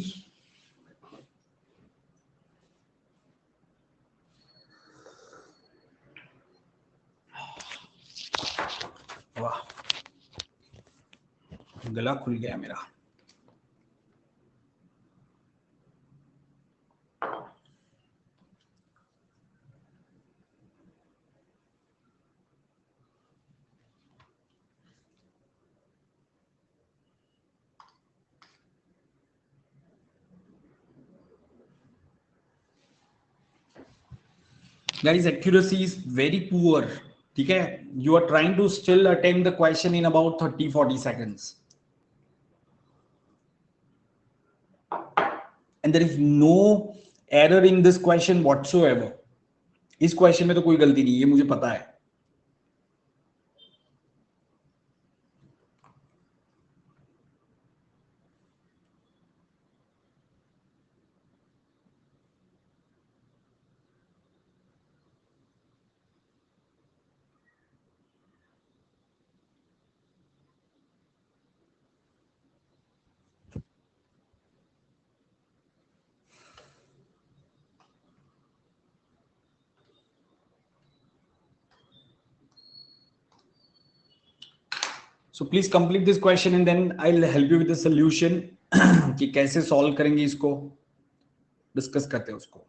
वाह, गला खुल गया मेरा। Guys, accuracy is very poor. ठीक है, you are trying to still attempt the question in about 30-40 seconds and there is no error in this question whatsoever. इस क्वेश्चन में तो कोई गलती नहीं है, मुझे पता है। So please complete this question and then I'll help you with the solution कि कैसे सॉल्व करेंगे इसको, डिस्कस करते हैं उसको।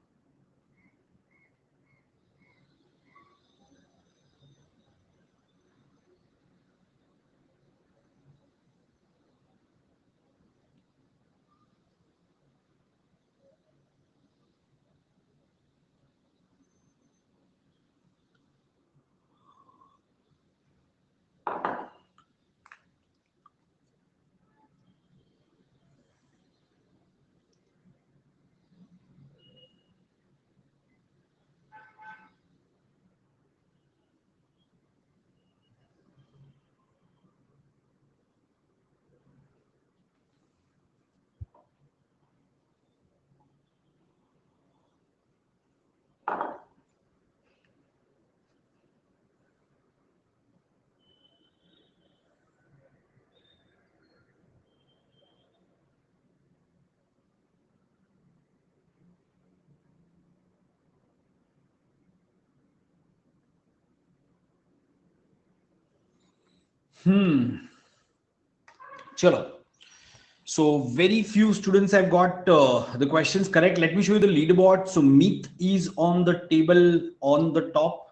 चलो, so very few students have got the questions correct. Let me show you the leaderboard. So Meet is on the table, on the top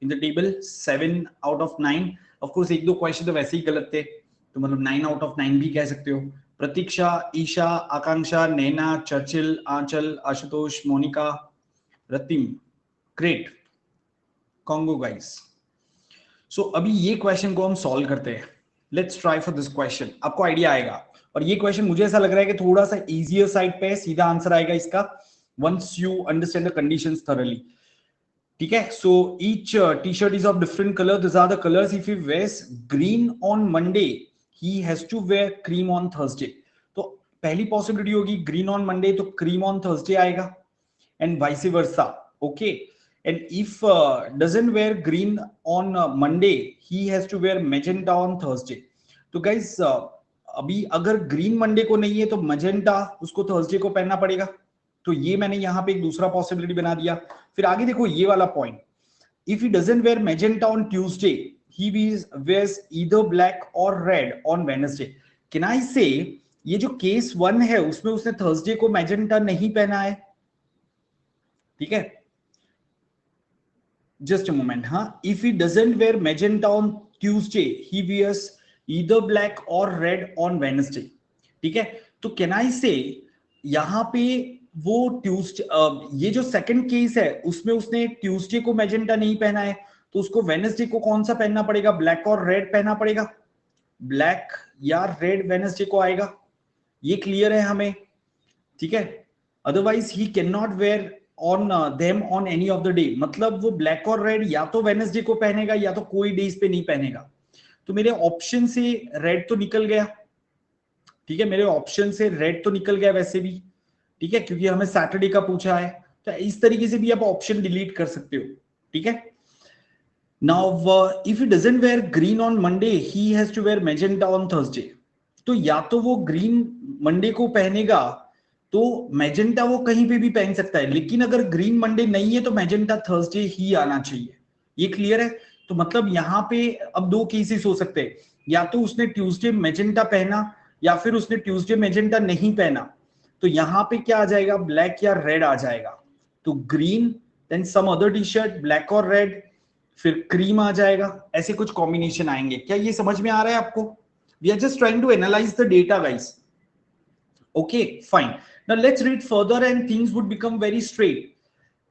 in the table, 7 out of 9. Of course एक दो question तो वैसे ही गलत थे, तो मतलब 9 out of 9 भी कह सकते हो। प्रतीक्षा, ईशा, आकांक्षा, नैना, चर्चिल, आंचल, आशुतोष, मोनिका, रतिम, ग्रेट, कॉन्गो गाइस। सो अभी ये क्वेश्चन को हम सॉल्व करते हैं। Let's try for this question, आपको आइडिया आएगा। और ये क्वेश्चन मुझे ऐसा लग रहा है कि थोड़ा सा इजियर साइड पे है, सीधा आंसर आएगा इसका once you understand the conditions thoroughly. ठीक है, so each T shirt is of different colour, this are the colours. If he wears green on Monday he has to wear cream on Thursday. तो पहली possibility होगी green on Monday तो cream on Thursday आएगा, and vice versa. Okay, and if doesn't wear green on Monday, he has to wear magenta on Thursday. तो guys अभी अगर green Monday को नहीं है तो मजेंटा उसको थर्सडे को पहनना पड़ेगा। तो ये मैंने यहाँ पे एक दूसरा पॉसिबिलिटी बना दिया। फिर आगे देखो ये वाला point, if he doesn't wear magenta on Tuesday he wears either black or red on Wednesday. Can I say ये जो केस 1 है उसमें उसने थर्सडे को मैजेंटा नहीं पहना है। ठीक है, just a moment, huh? If he doesn't wear magenta on Tuesday, he wears either black or red on Wednesday. ठीक है, तो कैन आई से यहाँ पे वो ट्यूसडे, ये जो सेकंड केस है उसमें उसने ट्यूसडे को मैजेंटा नहीं पहना है, तो उसको वेनसडे को कौन सा पहनना पड़ेगा? ब्लैक और रेड पहनना पड़ेगा। ब्लैक या रेड वेनसडे को आएगा, ये क्लियर है हमें, ठीक है। Otherwise he can not wear on them on any of the day, मतलब वो ब्लैक और रेड या तो वेनसडे को पहनेगा या तो कोई डेज पे नहीं पहनेगा। तो मेरे ऑप्शन से रेड तो निकल गया, ठीक है, मेरे ऑप्शन से रेड तो निकल गया वैसे भी, ठीक है, क्योंकि हमें सैटरडे का पूछा है, तो इस तरीके से भी आप ऑप्शन डिलीट कर सकते हो, ठीक है। Now if he doesn't wear green on Monday, he has to wear magenta on Thursday. तो या तो वो ग्रीन मंडे को पहनेगा, तो मैजेंटा वो कहीं पे भी पहन सकता है, लेकिन अगर ग्रीन मंडे नहीं है तो मैजेंटा थर्सडे ही आना चाहिए। ये क्लियर है? तो मतलब यहाँ पे अब दो केसेस हो सकते हैं, या तो उसने ट्यूसडे मैजेंटा पहना या फिर उसने ट्यूसडे मैजेंटा नहीं पहना, तो यहाँ पे क्या आ जाएगा? ब्लैक या रेड आ जाएगा। तो green then some other T shirt, black और रेड, फिर क्रीम आ जाएगा, ऐसे कुछ कॉम्बिनेशन आएंगे। क्या ये समझ में आ रहा है आपको? We are just trying to analyse the data guys. Okay, fine. Now let's read further and things would become very straight.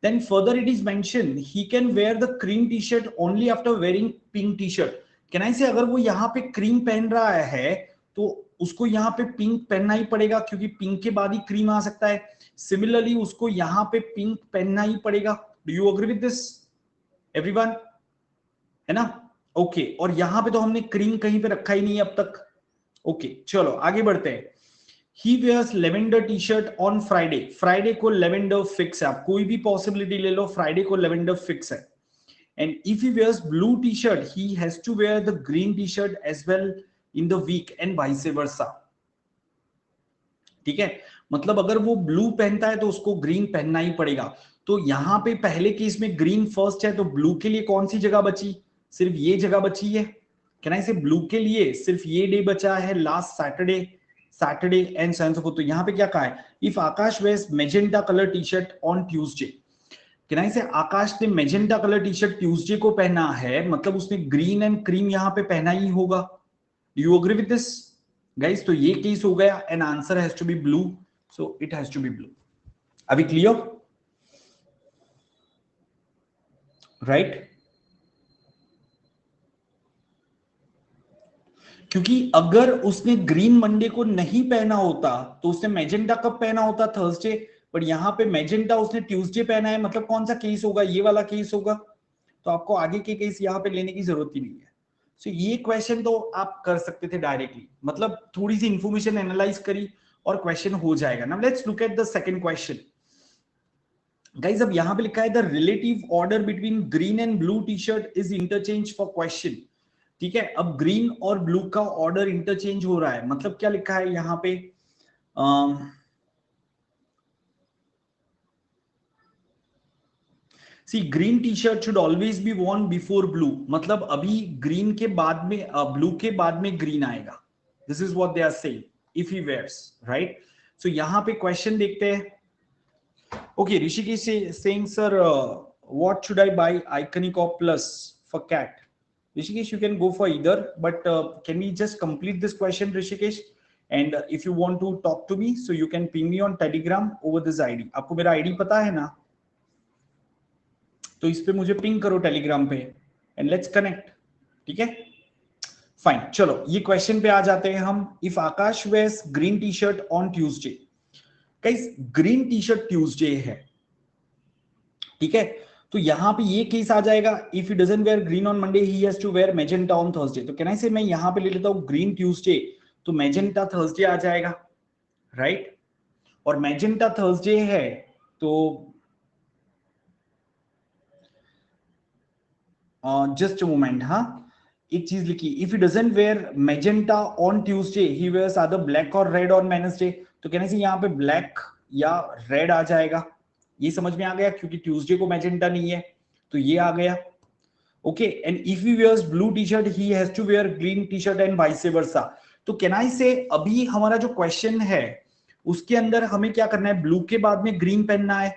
Then further it is mentioned he can wear the cream t-shirt only after wearing pink t-shirt. Can I say अगर वो यहाँ पे cream पहन रहा है तो उसको यहाँ पे पिंक पहनना ही पड़ेगा, क्योंकि पिंक के बाद ही क्रीम आ सकता है। सिमिलरली उसको यहाँ पे पिंक पहनना ही पड़ेगा। Do you agree with this everyone? है ना? ओके, और यहाँ पे तो हमने क्रीम कहीं पे रखा ही नहीं अब तक। ओके, चलो आगे बढ़ते हैं। He wears lavender t-shirt on Friday. Friday को lavender fix है, आप कोई भी possibility ले लो, Friday को lavender fix है। And if he wears blue t-shirt, he has to wear the green t-shirt as well in the week and vice versa. ठीक है, मतलब अगर वो ब्लू पहनता है तो उसको ग्रीन पहनना ही पड़ेगा। तो यहाँ पे पहले केस में ग्रीन फर्स्ट है, तो ब्लू के लिए कौन सी जगह बची? सिर्फ ये जगह बची है। कैन आई से ब्लू के लिए सिर्फ ये डे बचा है, last Saturday and so on so forth. तो यहाँ पे क्या कहा है? If Akash wears magenta colour T shirt on Tuesday, can I say Akash ने magenta colour T shirt Tuesday को पहना है, मतलब उसने ग्रीन एंड क्रीम यहाँ पे पहना ही होगा। Do you agree with this guys? तो ये केस हो गया and answer has to be blue, so it has to be blue. अभी क्लियर? राइट? क्योंकि अगर उसने ग्रीन मंडे को नहीं पहना होता तो उसने मैजेंटा कब पहना होता? थर्सडे। बट यहाँ पे मैजेंटा उसने ट्यूसडे पहना है, मतलब कौन सा केस होगा? ये वाला केस होगा। तो आपको आगे के केस यहाँ पे लेने की जरूरत ही नहीं है। सो ये क्वेश्चन तो आप कर सकते थे डायरेक्टली, मतलब थोड़ी सी इंफॉर्मेशन एनालाइज करी और क्वेश्चन हो जाएगा। Now let's look at the second question guys. अब यहाँ पे लिखा है the relative order between green and blue T shirt is interchange for question. ठीक है, अब ग्रीन और ब्लू का ऑर्डर इंटरचेंज हो रहा है, मतलब क्या लिखा है यहाँ पे? C green T shirt should always be worn before blue, मतलब अभी ग्रीन के बाद में ब्लू के बाद में ग्रीन आएगा। This is what they are saying if he wears, right? So यहाँ पे क्वेश्चन देखते हैं। Okay, Rishikesh saying sir what should I buy iconic or plus for CAT? Rishikesh, you can go for either, but can we just complete this question, Rishikesh? And if you want to talk to me, so you can ping me on Telegram over this ID. आपको मेरा ID पता है ना? तो इस पे मुझे ping करो टेलीग्राम पे and let's connect. ठीक है? फाइन, चलो ये क्वेश्चन पे आ जाते हैं हम। If Akash wears green T shirt on Tuesday, guys green T shirt Tuesday है, ठीक है, तो यहां पे ये केस आ जाएगा। If he doesn't wear green on Monday, he has to wear magenta on Thursday. तो कैन आई से मैं यहां पे ले लेता हूं ग्रीन ट्यूसडे, तो मैजेंटा थर्सडे आ जाएगा, राइट? और मैजेंटा थर्सडे है तो जस्ट अ मोमेंट, हाँ एक चीज लिखी, if he doesn't wear magenta on Tuesday, he wears either black और रेड ऑन वेडनेसडे। तो कैन आई से यहाँ पे ब्लैक या रेड आ जाएगा। ये समझ में आ गया, क्योंकि ट्यूसडे को मैजेंटा नहीं है, तो ये आ गया। Okay, and if he wears blue T shirt, he has to wear green T shirt and vice versa. तो कैन आई से अभी हमारा जो क्वेश्चन है उसके अंदर हमें क्या करना है? ब्लू के बाद में ग्रीन पहनना है,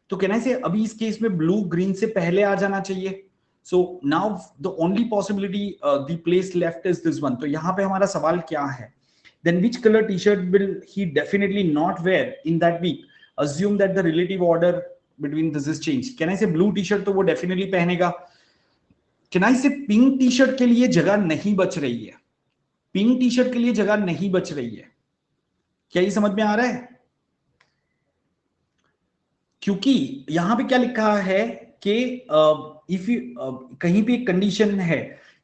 तो कहना से अभी इस केस में ब्लू ग्रीन से पहले आ जाना चाहिए. So now the only possibility the place left is this one. तो यहां पे हमारा सवाल क्या है? Then which color t-shirt will he definitely not wear in that week? Assume that the relative order between this is changed. Can I say blue t-shirt तो वो definitely पहनेगा. Can I say pink t-shirt के लिए जगह नहीं बच रही है? पिंक टी-शर्ट के लिए जगह नहीं बच रही है. क्या ये समझ में आ रहा है? क्योंकि यहां पे क्या लिखा है कि इफ कहीं पे एक कंडीशन है,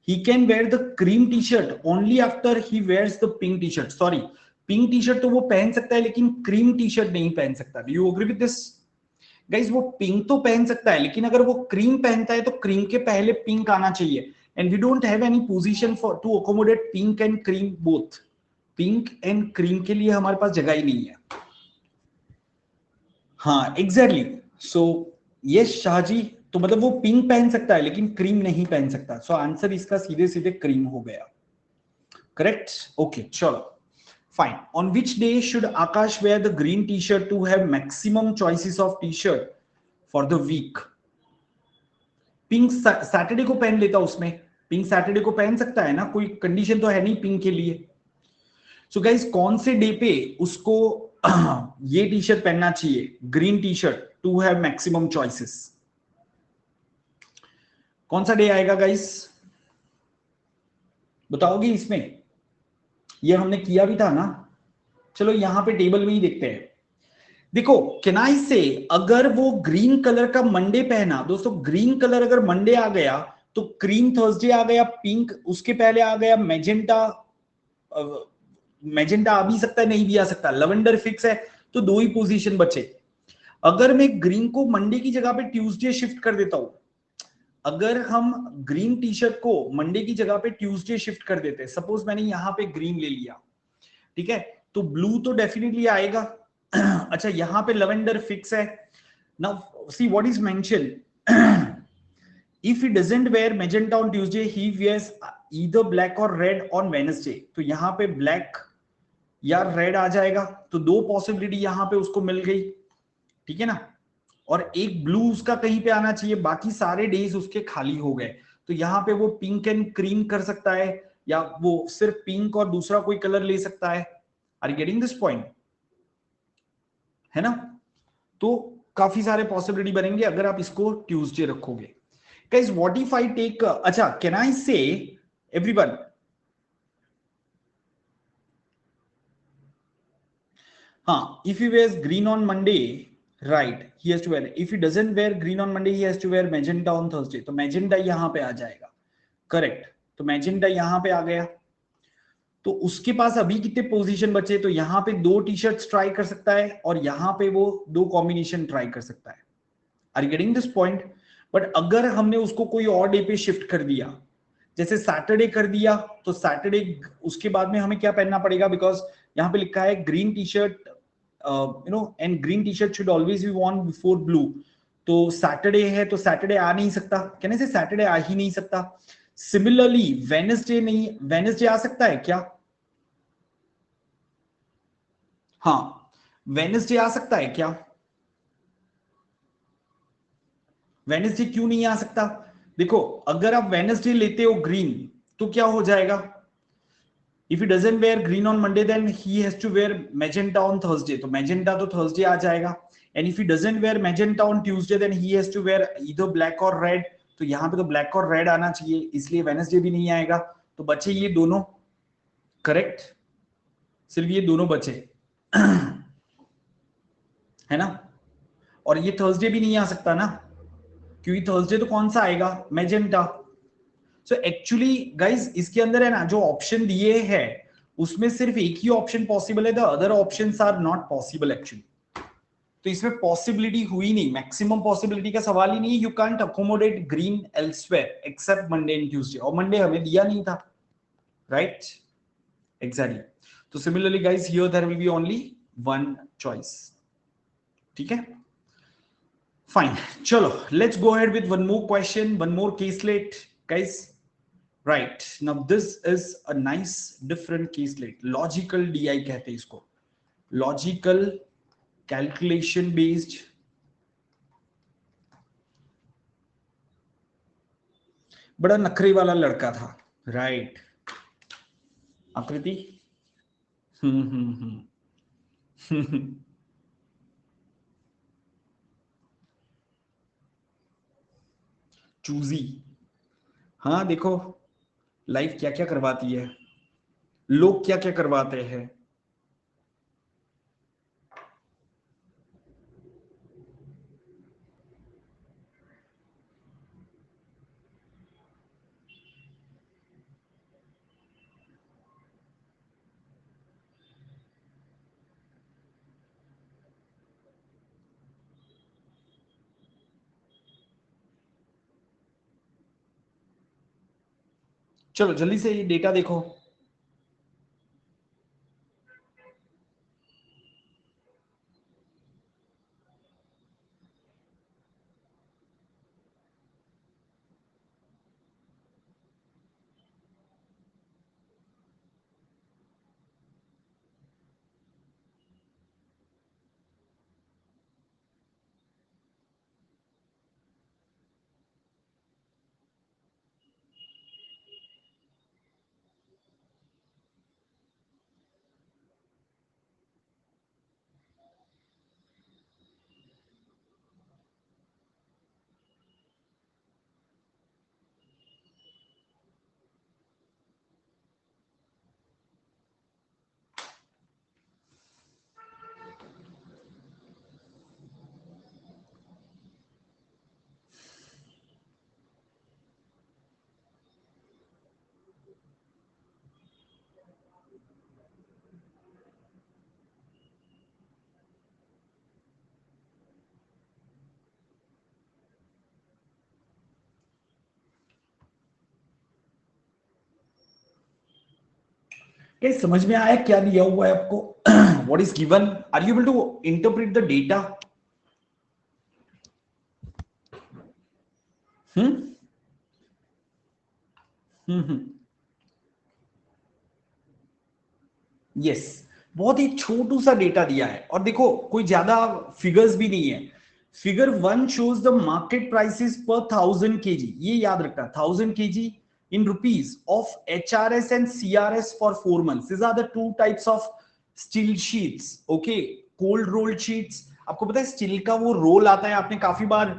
he can wear the cream t-shirt only after he wears the pink t-shirt. Sorry, pink T shirt तो वो पहन सकता है लेकिन क्रीम टी-शर्ट नहीं पहन सकता. Do you agree with this? Guys वो पिंक तो पहन सकता है लेकिन अगर वो क्रीम पहनता है तो क्रीम के पहले पिंक आना चाहिए. And we don't have any position for to accommodate pink and cream both. Pink and cream के लिए हमारे पास जगह ही नहीं है. हाँ एग्जैक्टली. सो यस शाहजी, तो मतलब वो पिंक पहन सकता है लेकिन क्रीम नहीं पहन सकता. सो आंसर इसका सीधे सीधे क्रीम हो गया. करेक्ट. ओके चलो fine. On which day should Akash wear the green t-shirt to have maximum choices of t-shirt for the week? Pink Saturday को पहन लेता उसमें. पिंक सैटरडे को पहन सकता है ना, कोई कंडीशन तो है नहीं पिंक के लिए. सो गाइस कौन से डे पे उसको ये टी शर्ट पहनना चाहिए, green T shirt, to have maximum choices? कौन सा डे आएगा गाइस, बताओगे इसमें? ये हमने किया भी था ना. चलो यहां पे टेबल में ही देखते हैं. देखो कैन आई से अगर वो ग्रीन कलर का मंडे पहना, दोस्तों ग्रीन कलर अगर मंडे आ गया तो क्रीम थर्सडे आ गया, पिंक उसके पहले आ गया, मैजेंटा. मैजेंटा आ भी सकता है नहीं भी आ सकता, लवेंडर फिक्स है. तो दो ही पोजीशन बचे. अगर मैं ग्रीन को मंडे की जगह पे ट्यूसडे शिफ्ट कर देता हूं, अगर हम ग्रीन टी शर्ट को मंडे की जगह पे ट्यूसडे शिफ्ट कर देते हैं, सपोज मैंने यहां पे ग्रीन ले लिया, ठीक है, तो ब्लू तो डेफिनेटली आएगा. अच्छा यहां पे लवेंडर फिक्स है. Now see what is mention. If he doesn't wear magenta on Tuesday, he wears either black और रेड ऑन वेडनेसडे. तो यहां पे ब्लैक या रेड आ जाएगा. तो दो पॉसिबिलिटी यहां पे उसको मिल गई, ठीक है ना. और एक ब्लू उसका कहीं पे आना चाहिए, बाकी सारे डेज उसके खाली हो गए. तो यहां पे वो पिंक एंड क्रीम कर सकता है, या वो सिर्फ पिंक और दूसरा कोई कलर ले सकता है. Are you getting this point? है ना. तो काफी सारे पॉसिबिलिटी बनेंगे अगर आप इसको ट्यूसडे रखोगे. Guys what if I take, अच्छा कैन आई से एवरीवन, हाँ, if he wears green on Monday, right, he has to wear. If he doesn't wear green on Monday, he has to wear magenta on Thursday. तो magenta यहां पे आ जाएगा. Correct. तो magenta यहां पे आ गया. तो उसके पास अभी कितने पोजीशन बचे? तो यहां पे दो टी शर्ट्स ट्राई कर सकता है और यहां पे वो दो कॉम्बिनेशन ट्राई कर सकता है. Are you getting this point? But अगर हमने उसको कोई और डे पे शिफ्ट कर दिया, जैसे सैटरडे कर दिया, तो सैटरडे उसके बाद में हमें क्या पहनना पड़ेगा? बिकॉज यहां पे लिखा है green T shirt, you know, and green T shirt should always be worn before blue. तो सैटरडे है तो सैटरडे आ नहीं सकता. कहने से सैटरडे आ ही नहीं सकता. सिमिलरली वेडनेसडे नहीं, वेडनेसडे आ सकता है क्या? हाँ वेडनेसडे आ सकता है क्या? वेडनेसडे क्यों नहीं आ सकता? देखो अगर आप वेडनेसडे लेते हो ग्रीन, तो क्या हो जाएगा? If he doesn't wear green on Monday, then he has to wear magenta on Thursday. तो magenta तो Thursday आ जाएगा. And if he doesn't wear magenta on Tuesday, then he has to wear either black or red. तो यहाँ पे तो black और red आना चाहिए, इसलिए Wednesday भी नहीं आएगा. तो बचे ये दोनों. करेक्ट. सिर्फ ये दोनों बचे. है ना. और ये थर्सडे भी नहीं आ सकता ना, क्योंकि थर्सडे तो कौन सा आएगा? मैजेंटा. सो एक्चुअली गाइज इसके अंदर है ना, जो ऑप्शन दिए हैं उसमें सिर्फ एक ही ऑप्शन पॉसिबल है, the other options are not possible actually. तो इसमें पॉसिबिलिटी हुई नहीं, मैक्सिमम पॉसिबिलिटी का सवाल ही नहीं. You can't accommodate green elsewhere except Monday and Tuesday, और मंडे हमें दिया नहीं था, राइट. एग्जैक्टली. तो similarly guys here there will be only one choice. ठीक है, फाइन. चलो let's go ahead with one more question, one more caselet guys. Right, now this is a nice different caselet. Logical DI कहते हैं इसको, logical calculation based बड़ा नखरे वाला लड़का था, राइट। आकृति। हम्म। चूजी। हाँ देखो, लाइफ क्या क्या करवाती है, लोग क्या क्या करवाते हैं। चलो जल्दी से ये डेटा देखो। क्या समझ में आया क्या दिया हुआ है आपको? What is given, are you able to interpret the data? Hmm hmm. Yes, बहुत ही छोटू सा डेटा दिया है, और देखो कोई ज्यादा फिगर्स भी नहीं है। Figure 1 shows the market prices per 1000 kg, ये याद रखना, 1000 kg in rupees of HRS and CRS for 4 months. These are the two types of steel sheets. Okay, cold rolled sheets, आपको पता है स्टील का वो रोल आता है, आपने काफी बार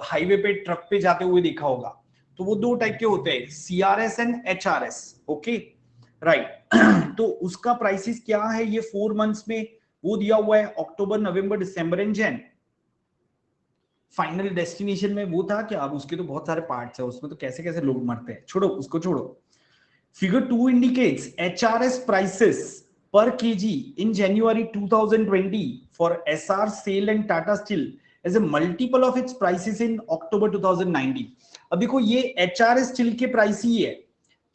हाईवे पे ट्रक पे जाते हुए देखा होगा। तो वो दो टाइप के होते हैं, CRS and HRS। Okay, right. तो उसका प्राइसेस क्या है ये 4 मंथ्स में, वो दिया हुआ है अक्टूबर, नवंबर, दिसंबर एंड जैन। फाइनल डेस्टिनेशन में वो था कि अब उसके तो बहुत सारे पार्ट्स है, उसमें तो कैसे कैसे लोग मरते हैं, छोड़ो उसको छोड़ो। Figure 2 indicates HRS prices per kg in January 2020 for SR, SAIL and Tata Steel as a multiple of its prices in October 2019। अब देखो ये HRS स्टील के प्राइस ही है,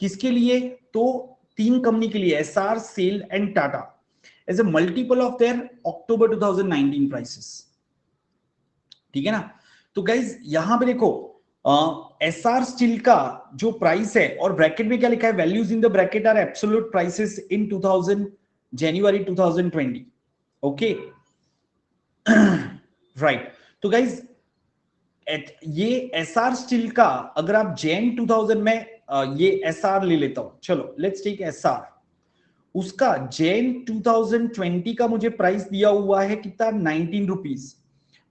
किसके लिए? तो तीन कंपनी के लिए, SR, SAIL and Tata, as a multiple of their October 2019 prices। ठीक है ना? तो गाइज यहां पे देखो, एसआर स्टील का जो प्राइस है, और ब्रैकेट में क्या लिखा है, values in the bracket are absolute prices in 2000 January 2020। Okay, right. तो गाइज ये एसआर स्टील का, अगर आप जैन 2000 में ये एसआर ले लेता हूं, चलो लेट्स टेक एसआर, उसका जैन 2020 का मुझे प्राइस दिया हुआ है कितना, 19 रुपीज।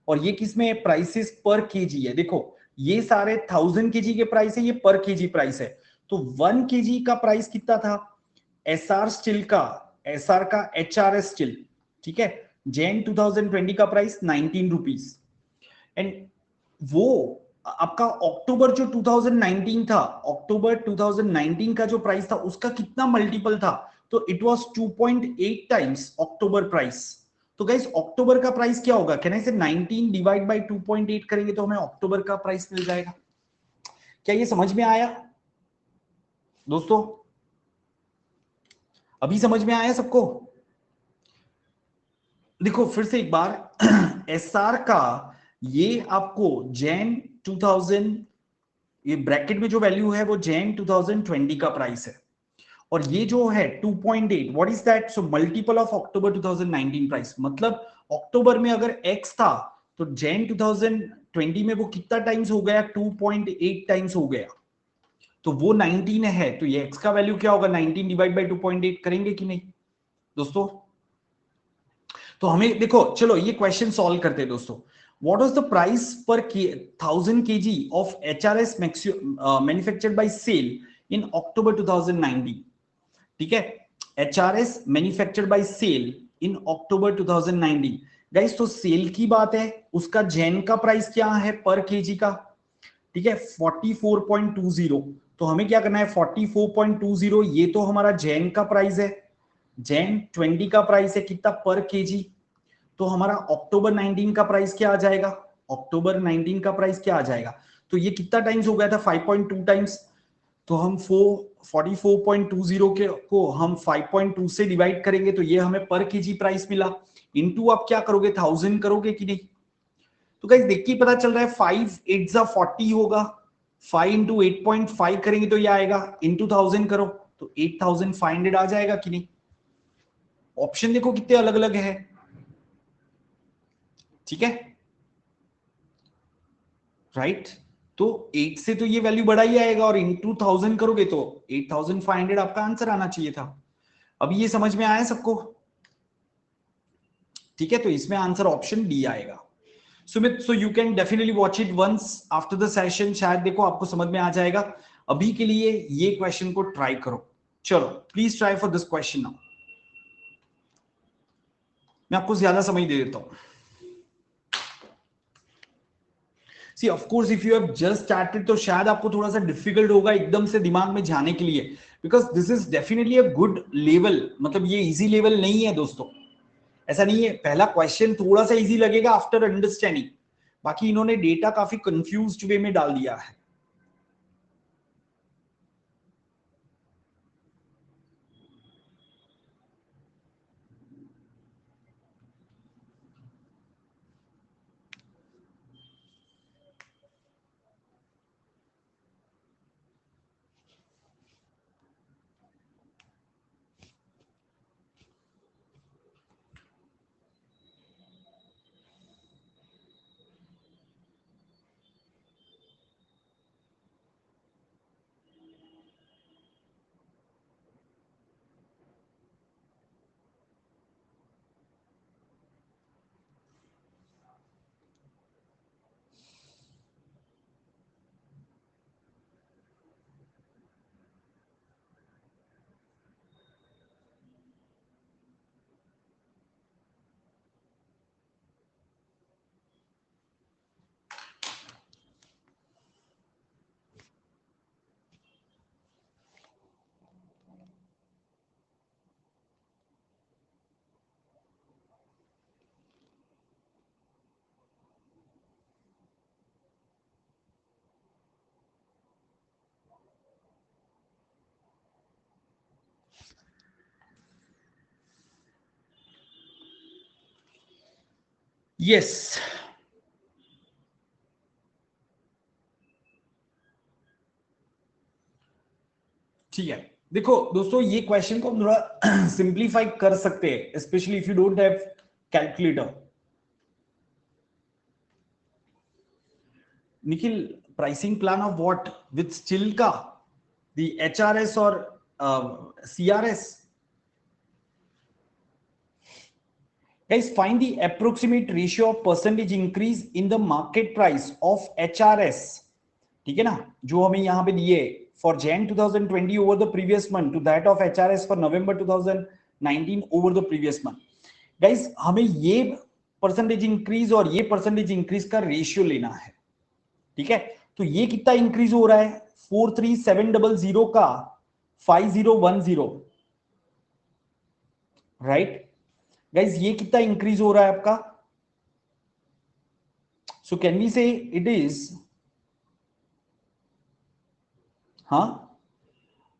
और ये किसमें प्राइसेस पर केजी है, देखो ये सारे 1000 kg के प्राइस है, ये पर केजी प्राइस है। तो 1 kg का प्राइस कितना था एसआर स्टील का, एसआर का एचआरएस स्टील, ठीक है, जैन 2020 का प्राइस 19 रुपीज। एंड वो आपका अक्टूबर जो 2019 था, अक्टूबर 2019 का जो प्राइस था उसका कितना मल्टीपल था, तो it was 2.8 times October price. तो गाइस अक्टूबर का प्राइस क्या होगा, कैन आई से 19 डिवाइड बाय 2.8 करेंगे तो हमें अक्टूबर का प्राइस मिल जाएगा। क्या ये समझ में आया दोस्तों? अभी समझ में आया सबको? देखो फिर से एक बार, एसआर का ये आपको जैन 2000, ये ब्रैकेट में जो वैल्यू है वो जैन 2020 का प्राइस है, और ये जो है 2.8, what is that, so multiple of October 2019 price. मतलब अक्टूबर में अगर x था तो जैन 2020 में वो कितना टाइम्स हो गया, 2.8 टाइम्स हो गया। तो वो 19 है, तो ये x का वैल्यू क्या होगा, 19 डिवाइड बाई 2.8 करेंगे कि नहीं दोस्तों? तो हमें देखो, चलो ये क्वेश्चन सॉल्व करते हैं दोस्तों. व्हाट वाज द प्राइस पर 1000 kg of HRS manufactured by SAIL in October 2019? ठीक है, HRS manufactured by SAIL in October 2019. Guys तो सेल की बात है, उसका जैन का प्राइस क्या है पर केजी का? ठीक है, 44.20. तो हमें क्या करना है, 44.20 ये तो हमारा जैन का प्राइस है. जैन 20 का प्राइस है कितना पर केजी. तो हमारा अक्टूबर 19 का प्राइस क्या आ जाएगा, अक्टूबर 19 का प्राइस क्या आ जाएगा? तो ये कितना टाइम्स हो गया था, 5.2 टाइम्स. तो हम 44.20 के को हम 5.2 से डिवाइड करेंगे तो ये हमें पर केजी प्राइस मिला. इनटू आप क्या करोगे, 1000 करोगे कि नहीं? तो गाइस देखिए पता चल रहा है 5 8 जा 40 होगा. 5 इंटू 8.5 करेंगे तो ये आएगा, इंटू 1000 करो तो 8500 आ जाएगा कि नहीं? ऑप्शन देखो कितने अलग अलग है. ठीक है, राइट. तो 8 से तो ये वैल्यू बड़ा ही आएगा और इंटू 1000 करोगे तो 8500 आपका आंसर आना चाहिए था. अभी ये समझ में आया सबको? ठीक है, तो इसमें आंसर ऑप्शन डी आएगा. Sumit, so you can definitely watch it once after the session, शायद देखो आपको समझ में आ जाएगा. अभी के लिए ये क्वेश्चन को ट्राई करो. चलो please try for this question now. मैं आपको ज्यादा समय दे देता हूं. See of course if you have just started तो शायद आपको थोड़ा सा डिफिकल्ट होगा एकदम से दिमाग में जाने के लिए, because this is definitely a good level. मतलब ये इजी लेवल नहीं है दोस्तों, ऐसा नहीं है. पहला क्वेश्चन थोड़ा सा इजी लगेगा आफ्टर अंडरस्टैंडिंग, बाकी इन्होंने डेटा काफी कंफ्यूज्ड वे में डाल दिया है. यस, ठीक है. देखो दोस्तों, ये क्वेश्चन को हम थोड़ा सिंप्लीफाई कर सकते हैं, specially if you don't have calculator. Nikhil, pricing plan of what, with still का, द HRS और CRS? Guys, find the approximate ratio of percentage increase in the market price of HRS. ठीक है ना, जो हमें यहां पे दिए for Jan 2020 over the previous month to that of HRS for November 2019 over the previous month. Guys हमें ये परसेंटेज इंक्रीज और ये परसेंटेज इंक्रीज का रेशियो लेना है. ठीक है, तो ये कितना इंक्रीज हो रहा है, 43700 का 5010, राइट. गाइस ये कितना इंक्रीज हो रहा है आपका, सो कैन वी से इट इज, हाँ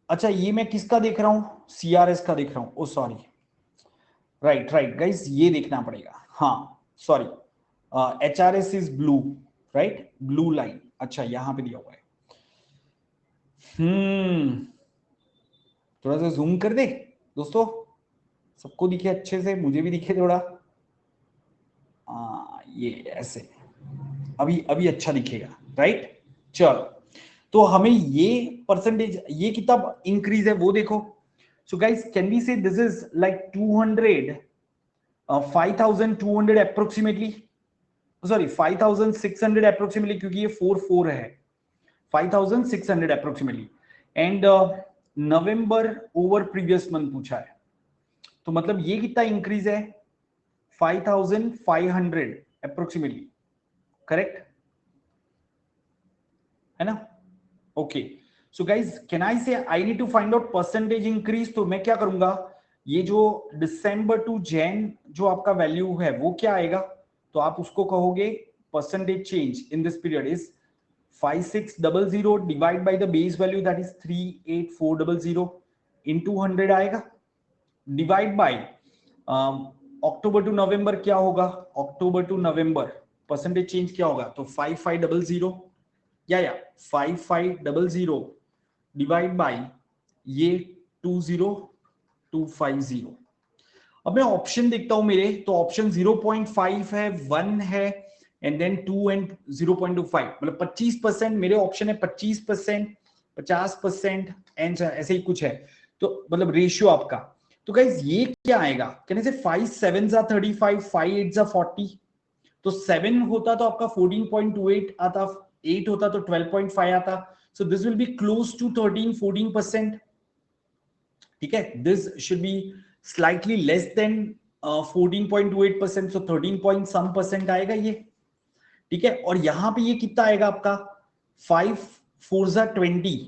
अच्छा ये मैं किसका देख रहा हूं, CRS का देख रहा हूं, ओ सॉरी, राइट राइट गाइस ये देखना पड़ेगा. हाँ sorry, HRS is blue, right, blue line. अच्छा यहां पे दिया हुआ है. थोड़ा सा जूम कर दे दोस्तों, सबको दिखे अच्छे से, मुझे भी दिखे थोड़ा. ये ऐसे अभी अभी अच्छा दिखेगा, राइट. चलो, तो हमें ये परसेंटेज, ये कितना इंक्रीज है वो देखो. सो गाइस कैन वी से this is like 200 5200 approximately, sorry 5600 approximately, क्योंकि ये 44 है, 5600 approximately. And November over previous month पूछा है, तो मतलब ये कितना इंक्रीज है, 5500 अप्रोक्सीमेटली, करेक्ट है ना. Okay, so guys can I say I need to find out percentage increase. तो मैं क्या करूंगा, ये जो दिसंबर टू जैन जो आपका वैल्यू है वो क्या आएगा, तो आप उसको कहोगे percentage change in this period is 5600 divide by the base value that is 38400 into 100 आएगा, डिवाइड बाय अक्टूबर टू नवंबर क्या होगा, अक्टूबर टू नवंबर परसेंटेज चेंज क्या होगा, तो 5500 या 5500 डिवाइड बाय ये 20250. अब मैं ऑप्शन देखता हूं मेरे, तो ऑप्शन 0.5 है, 1 है, एंड देन 2 एंड 0.25, मतलब 25% मेरे ऑप्शन है, 25%, 50% एंड ऐसे ही कुछ है, तो मतलब रेशियो आपका. तो गाइज ये क्या आएगा, कहने से 5 7s are 35, 5 8s are 40, तो 7 होता तो आपका 14.28 आता, 8 होता तो 12.5 आता, so this will be close to 13-14%. ठीक है, this should be slightly less than 14.28%, so 13 point some percent आएगा ये. ठीक है, और यहां पे ये कितना आएगा आपका 5 4s are 20,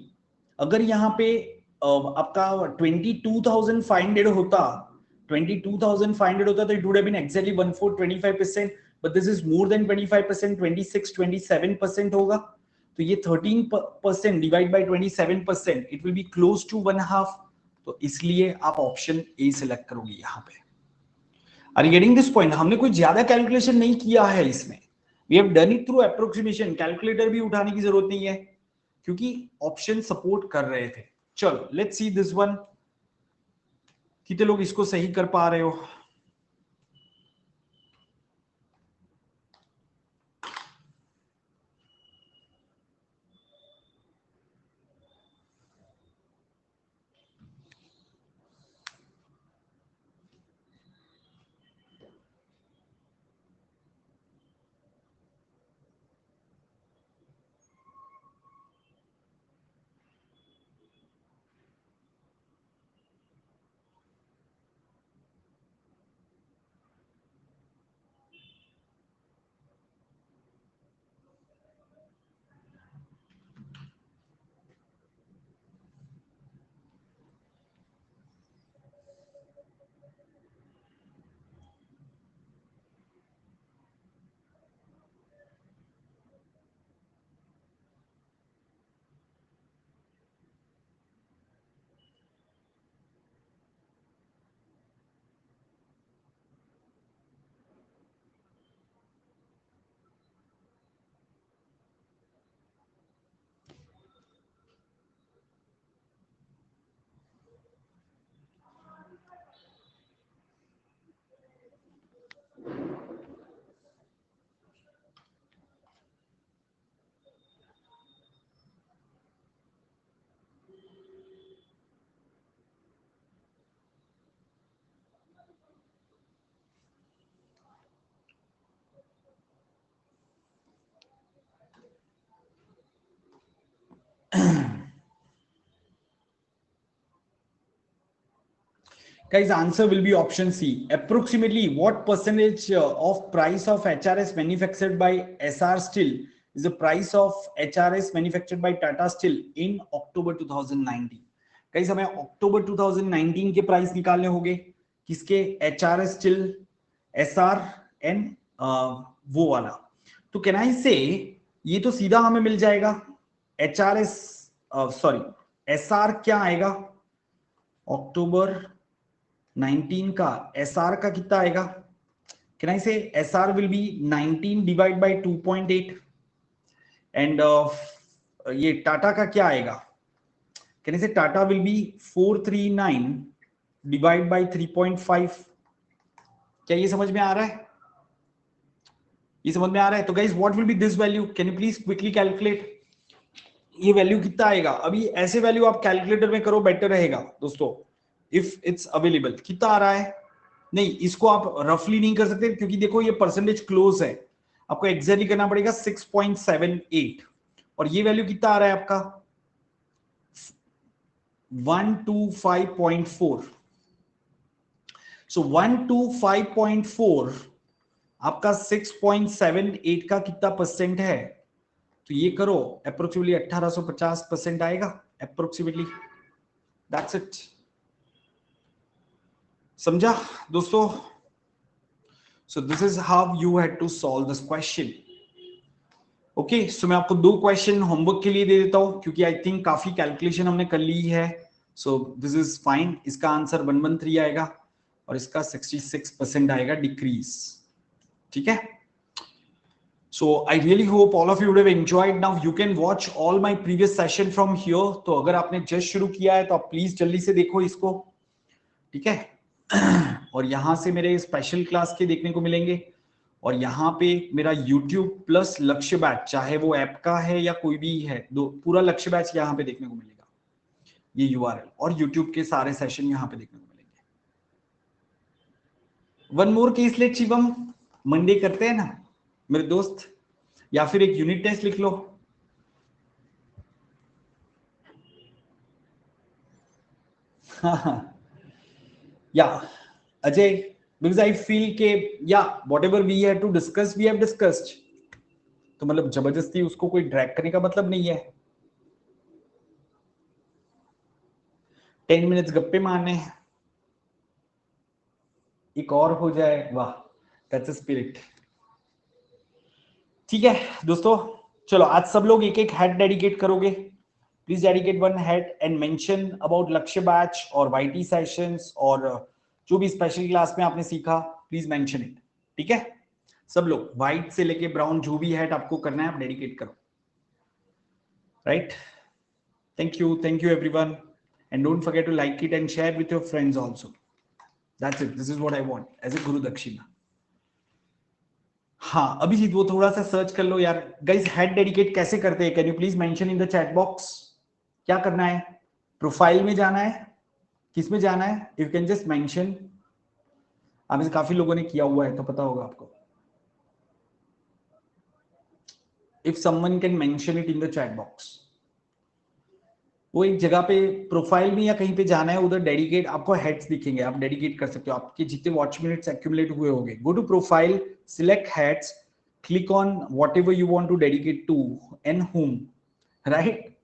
अगर यहाँ पे आपका 22,500 होता, 22,500 होता तो it would have been exactly 1425%, but this is more than 25%, 26-27% होगा, तो ये 13% divide by 27%, it will be close to 1/2, तो इसलिए आप ऑप्शन ए सिलेक्ट करोगे यहाँ पे. Are you getting this point, हमने कोई ज्यादा कैलकुलेशन नहीं किया है इसमें, we have done it through approximation, calculator भी उठाने की जरूरत नहीं है क्योंकि ऑप्शन सपोर्ट कर रहे थे. चलो लेट्स सी दिस वन, कितने लोग इसको सही कर पा रहे हो. Guys, answer will be option C. Approximately what percentage of price of HRS manufactured by SR Steel is the price of HRS manufactured by Tata Steel in October 2019? Guys, हमें October 2019 के प्राइस निकालने होंगे, किसके, HRS Steel, SR and वो वाला. तो can I say ये तो सीधा हमें मिल जाएगा, HRS सॉरी SR क्या आएगा, अक्टूबर 19 का SR का कितना आएगा, कैन आई से SR will be 19 divide by 2.8 and ये टाटा का क्या आएगा, कैन आई से Tata will be 439 divide by 3.5. क्या ये समझ में आ रहा है, ये समझ में आ रहा है. तो guys what will be this value, can you please quickly calculate. ये वैल्यू कितना आएगा? अभी ऐसे वैल्यू आप कैलकुलेटर में करो, बेटर रहेगा दोस्तों। इफ इट्स अवेलेबल कितना आ रहा है? नहीं, इसको आप रफली नहीं कर सकते क्योंकि देखो ये परसेंटेज क्लोज है, आपको एग्जैक्टली करना पड़ेगा 6.78। और ये वैल्यू कितना आ रहा है आपका? 125.4। सो 125.4 आपका 6.78 का कितना परसेंट है? तो ये करो, अप्रोक्सीमेटली 1850% आएगा अप्रोक्सीमेटली। That's it. समझा दोस्तों? So this is how you had to solve this question. Okay, so मैं आपको 2 क्वेश्चन होमवर्क के लिए दे देता हूं क्योंकि आई थिंक काफी कैलकुलेशन हमने कर ली है। So this is fine. इसका आंसर 113 आएगा और इसका 66% आएगा डिक्रीज। ठीक है? So I really hope all of you would have enjoyed. Now you can watch all my previous session from here. तो अगर आपने just शुरू किया है तो आप प्लीज जल्दी से देखो इसको, ठीक है? और यहाँ से मेरे स्पेशल क्लास के देखने को मिलेंगे और यहाँ पे मेरा YouTube प्लस लक्ष्य बैच, चाहे वो ऐप का है या कोई भी है, दो पूरा लक्ष्य बैच यहाँ पे देखने को मिलेगा, ये URL, और YouTube के सारे सेशन यहाँ पे देखने को मिलेंगे। One more case late Shivam, Monday करते हैं ना मेरे दोस्त, या फिर एक यूनिट टेस्ट लिख लो। Yeah, Ajay, because I feel के yeah, whatever we had to discuss, we have discussed. तो मतलब जबरदस्ती उसको कोई ड्रैग करने का मतलब नहीं है। 10 मिनट्स गप्पे मारने, एक और हो जाए, वाह, दैट्स अ स्पिरिट। ठीक है दोस्तों, चलो आज सब लोग एक एक हेड डेडिकेट करोगे। Please dedicate one head and mention about लक्ष्य बैच और वाईटी सेशंस और जो भी स्पेशल क्लास में आपने सीखा, प्लीज मेंशन इट। ठीक है? सब लोग व्हाइट से लेके ब्राउन जो भी हेड आपको करना है आप डेडिकेट करो। Right? Thank you everyone, and don't forget to like it and share with your friends also. That's it. This is what I want as a Guru Dakshina. हाँ, अभिजीत वो थोड़ा सा सर्च कर लो यार। गाइस हेड डेडिकेट कैसे करते हैं? Can you please mention in the chat box? क्या करना है? प्रोफाइल में जाना है? किस में जाना है? You can just mention. आप में काफी लोगों ने किया हुआ है तो पता होगा आपको। If someone can mention it in the chat box, वो एक जगह पे प्रोफाइल में या कहीं पे जाना है, उधर डेडिकेट, आपको हेड्स दिखेंगे, आप डेडिकेट कर सकते हो। आपके जितने वॉच मिनट्स एक्यूमुलेट हुए होंगे, go to profile, select heads, click on whatever you want to dedicate to and whom, right?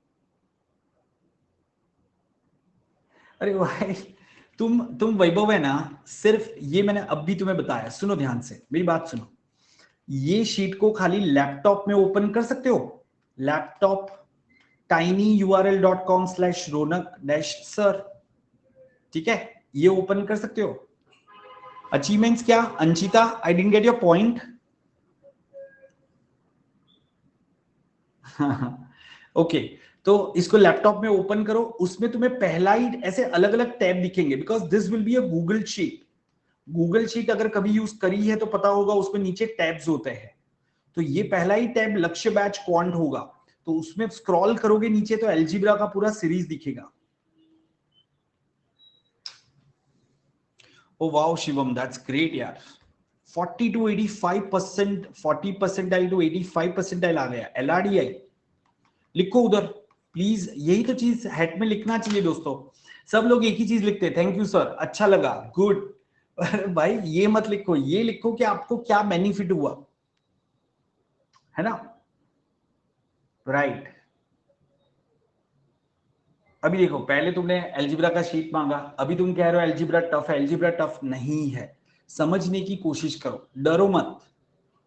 अरे भाई, तुम वैभव है ना, सिर्फ ये मैंने अब भी तुम्हें बताया, सुनो ध्यान से, मेरी बात सुनो। ये शीट को खाली लैपटॉप में ओपन कर सकते हो, लैपटॉप tinyurl.com/ronak-sir, ठीक है? ये ओपन कर सकते हो। अचीवमेंट्स क्या? Anshita, I didn't get your point. Okay, तो इसको लैपटॉप में ओपन करो, उसमें तुम्हें पहला ही ऐसे अलग अलग टैब दिखेंगे, because this will be a Google sheet. Google sheet अगर कभी यूज करी है तो पता होगा, उसमें नीचे टैब्स होते हैं। तो ये पहला ही टैब लक्ष्य बैच क्वांट होगा, तो उसमें स्क्रॉल करोगे नीचे तो एल्जीब्रा का पूरा सीरीज दिखेगा। Oh wow Shivam, that's great यार। 40 to 85%, 40 परसेंटाइल टू 85 परसेंटाइल आ गया। LRDI लिखो उधर प्लीज, यही तो चीज हेड में लिखना चाहिए दोस्तों। सब लोग एक ही चीज लिखते हैं, थैंक यू सर, अच्छा लगा, गुड। भाई ये मत लिखो, ये लिखो कि आपको क्या बेनिफिट हुआ, है ना? राइट। अभी देखो, पहले तुमने एल्जिब्रा का शीट मांगा, अभी तुम कह रहे हो एल्जिब्रा टफ है। एल्जिब्रा टफ नहीं है, समझने की कोशिश करो, डरो मत,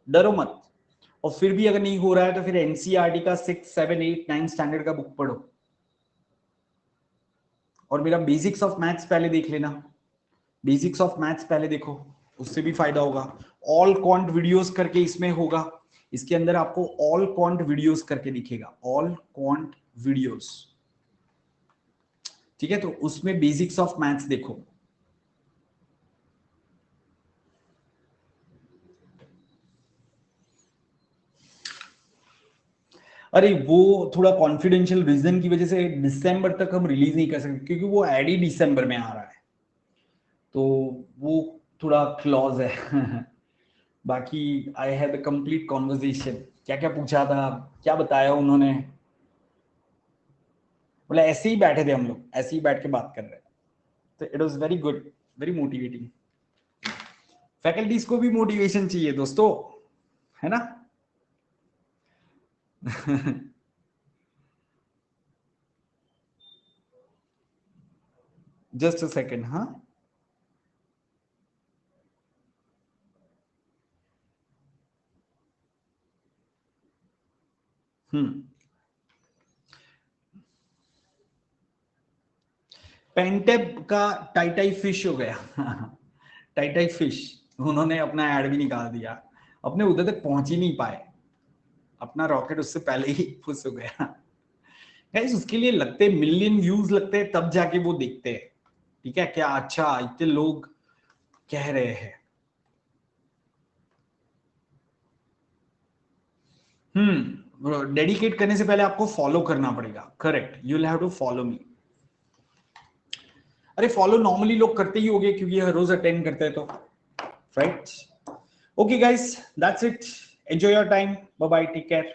डरो मत। और फिर भी अगर नहीं हो रहा है तो फिर एनसीईआरटी का 6, 7, 8, 9 स्टैंडर्ड का बुक पढ़ो, और मेरा बेसिक्स ऑफ मैथ्स पहले देख लेना। बेसिक्स ऑफ मैथ्स पहले देखो, उससे भी फायदा होगा। ऑल क्वांट वीडियोस करके इसमें होगा, इसके अंदर आपको ऑल क्वांट वीडियोस करके दिखेगा, ऑल क्वांट वीडियोस। ठीक है, तो उसमें बेसिक्स ऑफ मैथ्स देखो। अरे वो थोड़ा कॉन्फिडेंशियल रीजन की वजह से दिसंबर तक हम रिलीज नहीं कर सकते, क्योंकि वो एड ही दिसंबर में आ रहा है, तो वो थोड़ा क्लॉज है। बाकी I had a complete conversation. क्या क्या पूछा था, क्या बताया उन्होंने, बोले ऐसे ही बैठे थे हम लोग, ऐसे ही बैठ के बात कर रहे हैं, तो it was very good, very motivating. Faculties को भी मोटिवेशन चाहिए दोस्तों, है ना? Just a second. हाँ, पेंटेप का टाइटाई फिश हो गया। टाइटाई फिश, उन्होंने अपना ऐड भी निकाल दिया, अपने उधर तक पहुंच ही नहीं पाए, अपना रॉकेट उससे पहले ही फुस हो गया। गाइस उसके लिए लगते मिलियन व्यूज लगते हैं, तब जाके वो देखते हैं, ठीक है क्या, अच्छा इतने लोग कह रहे हैं। डेडिकेट करने से पहले आपको फॉलो करना पड़ेगा, correct, you will have to follow me. अरे फॉलो नॉर्मली लोग करते ही होंगे, क्योंकि हर रोज अटेंड करते हैं तो, right? Okay guys, that's it, enjoy your time, bye bye, take care.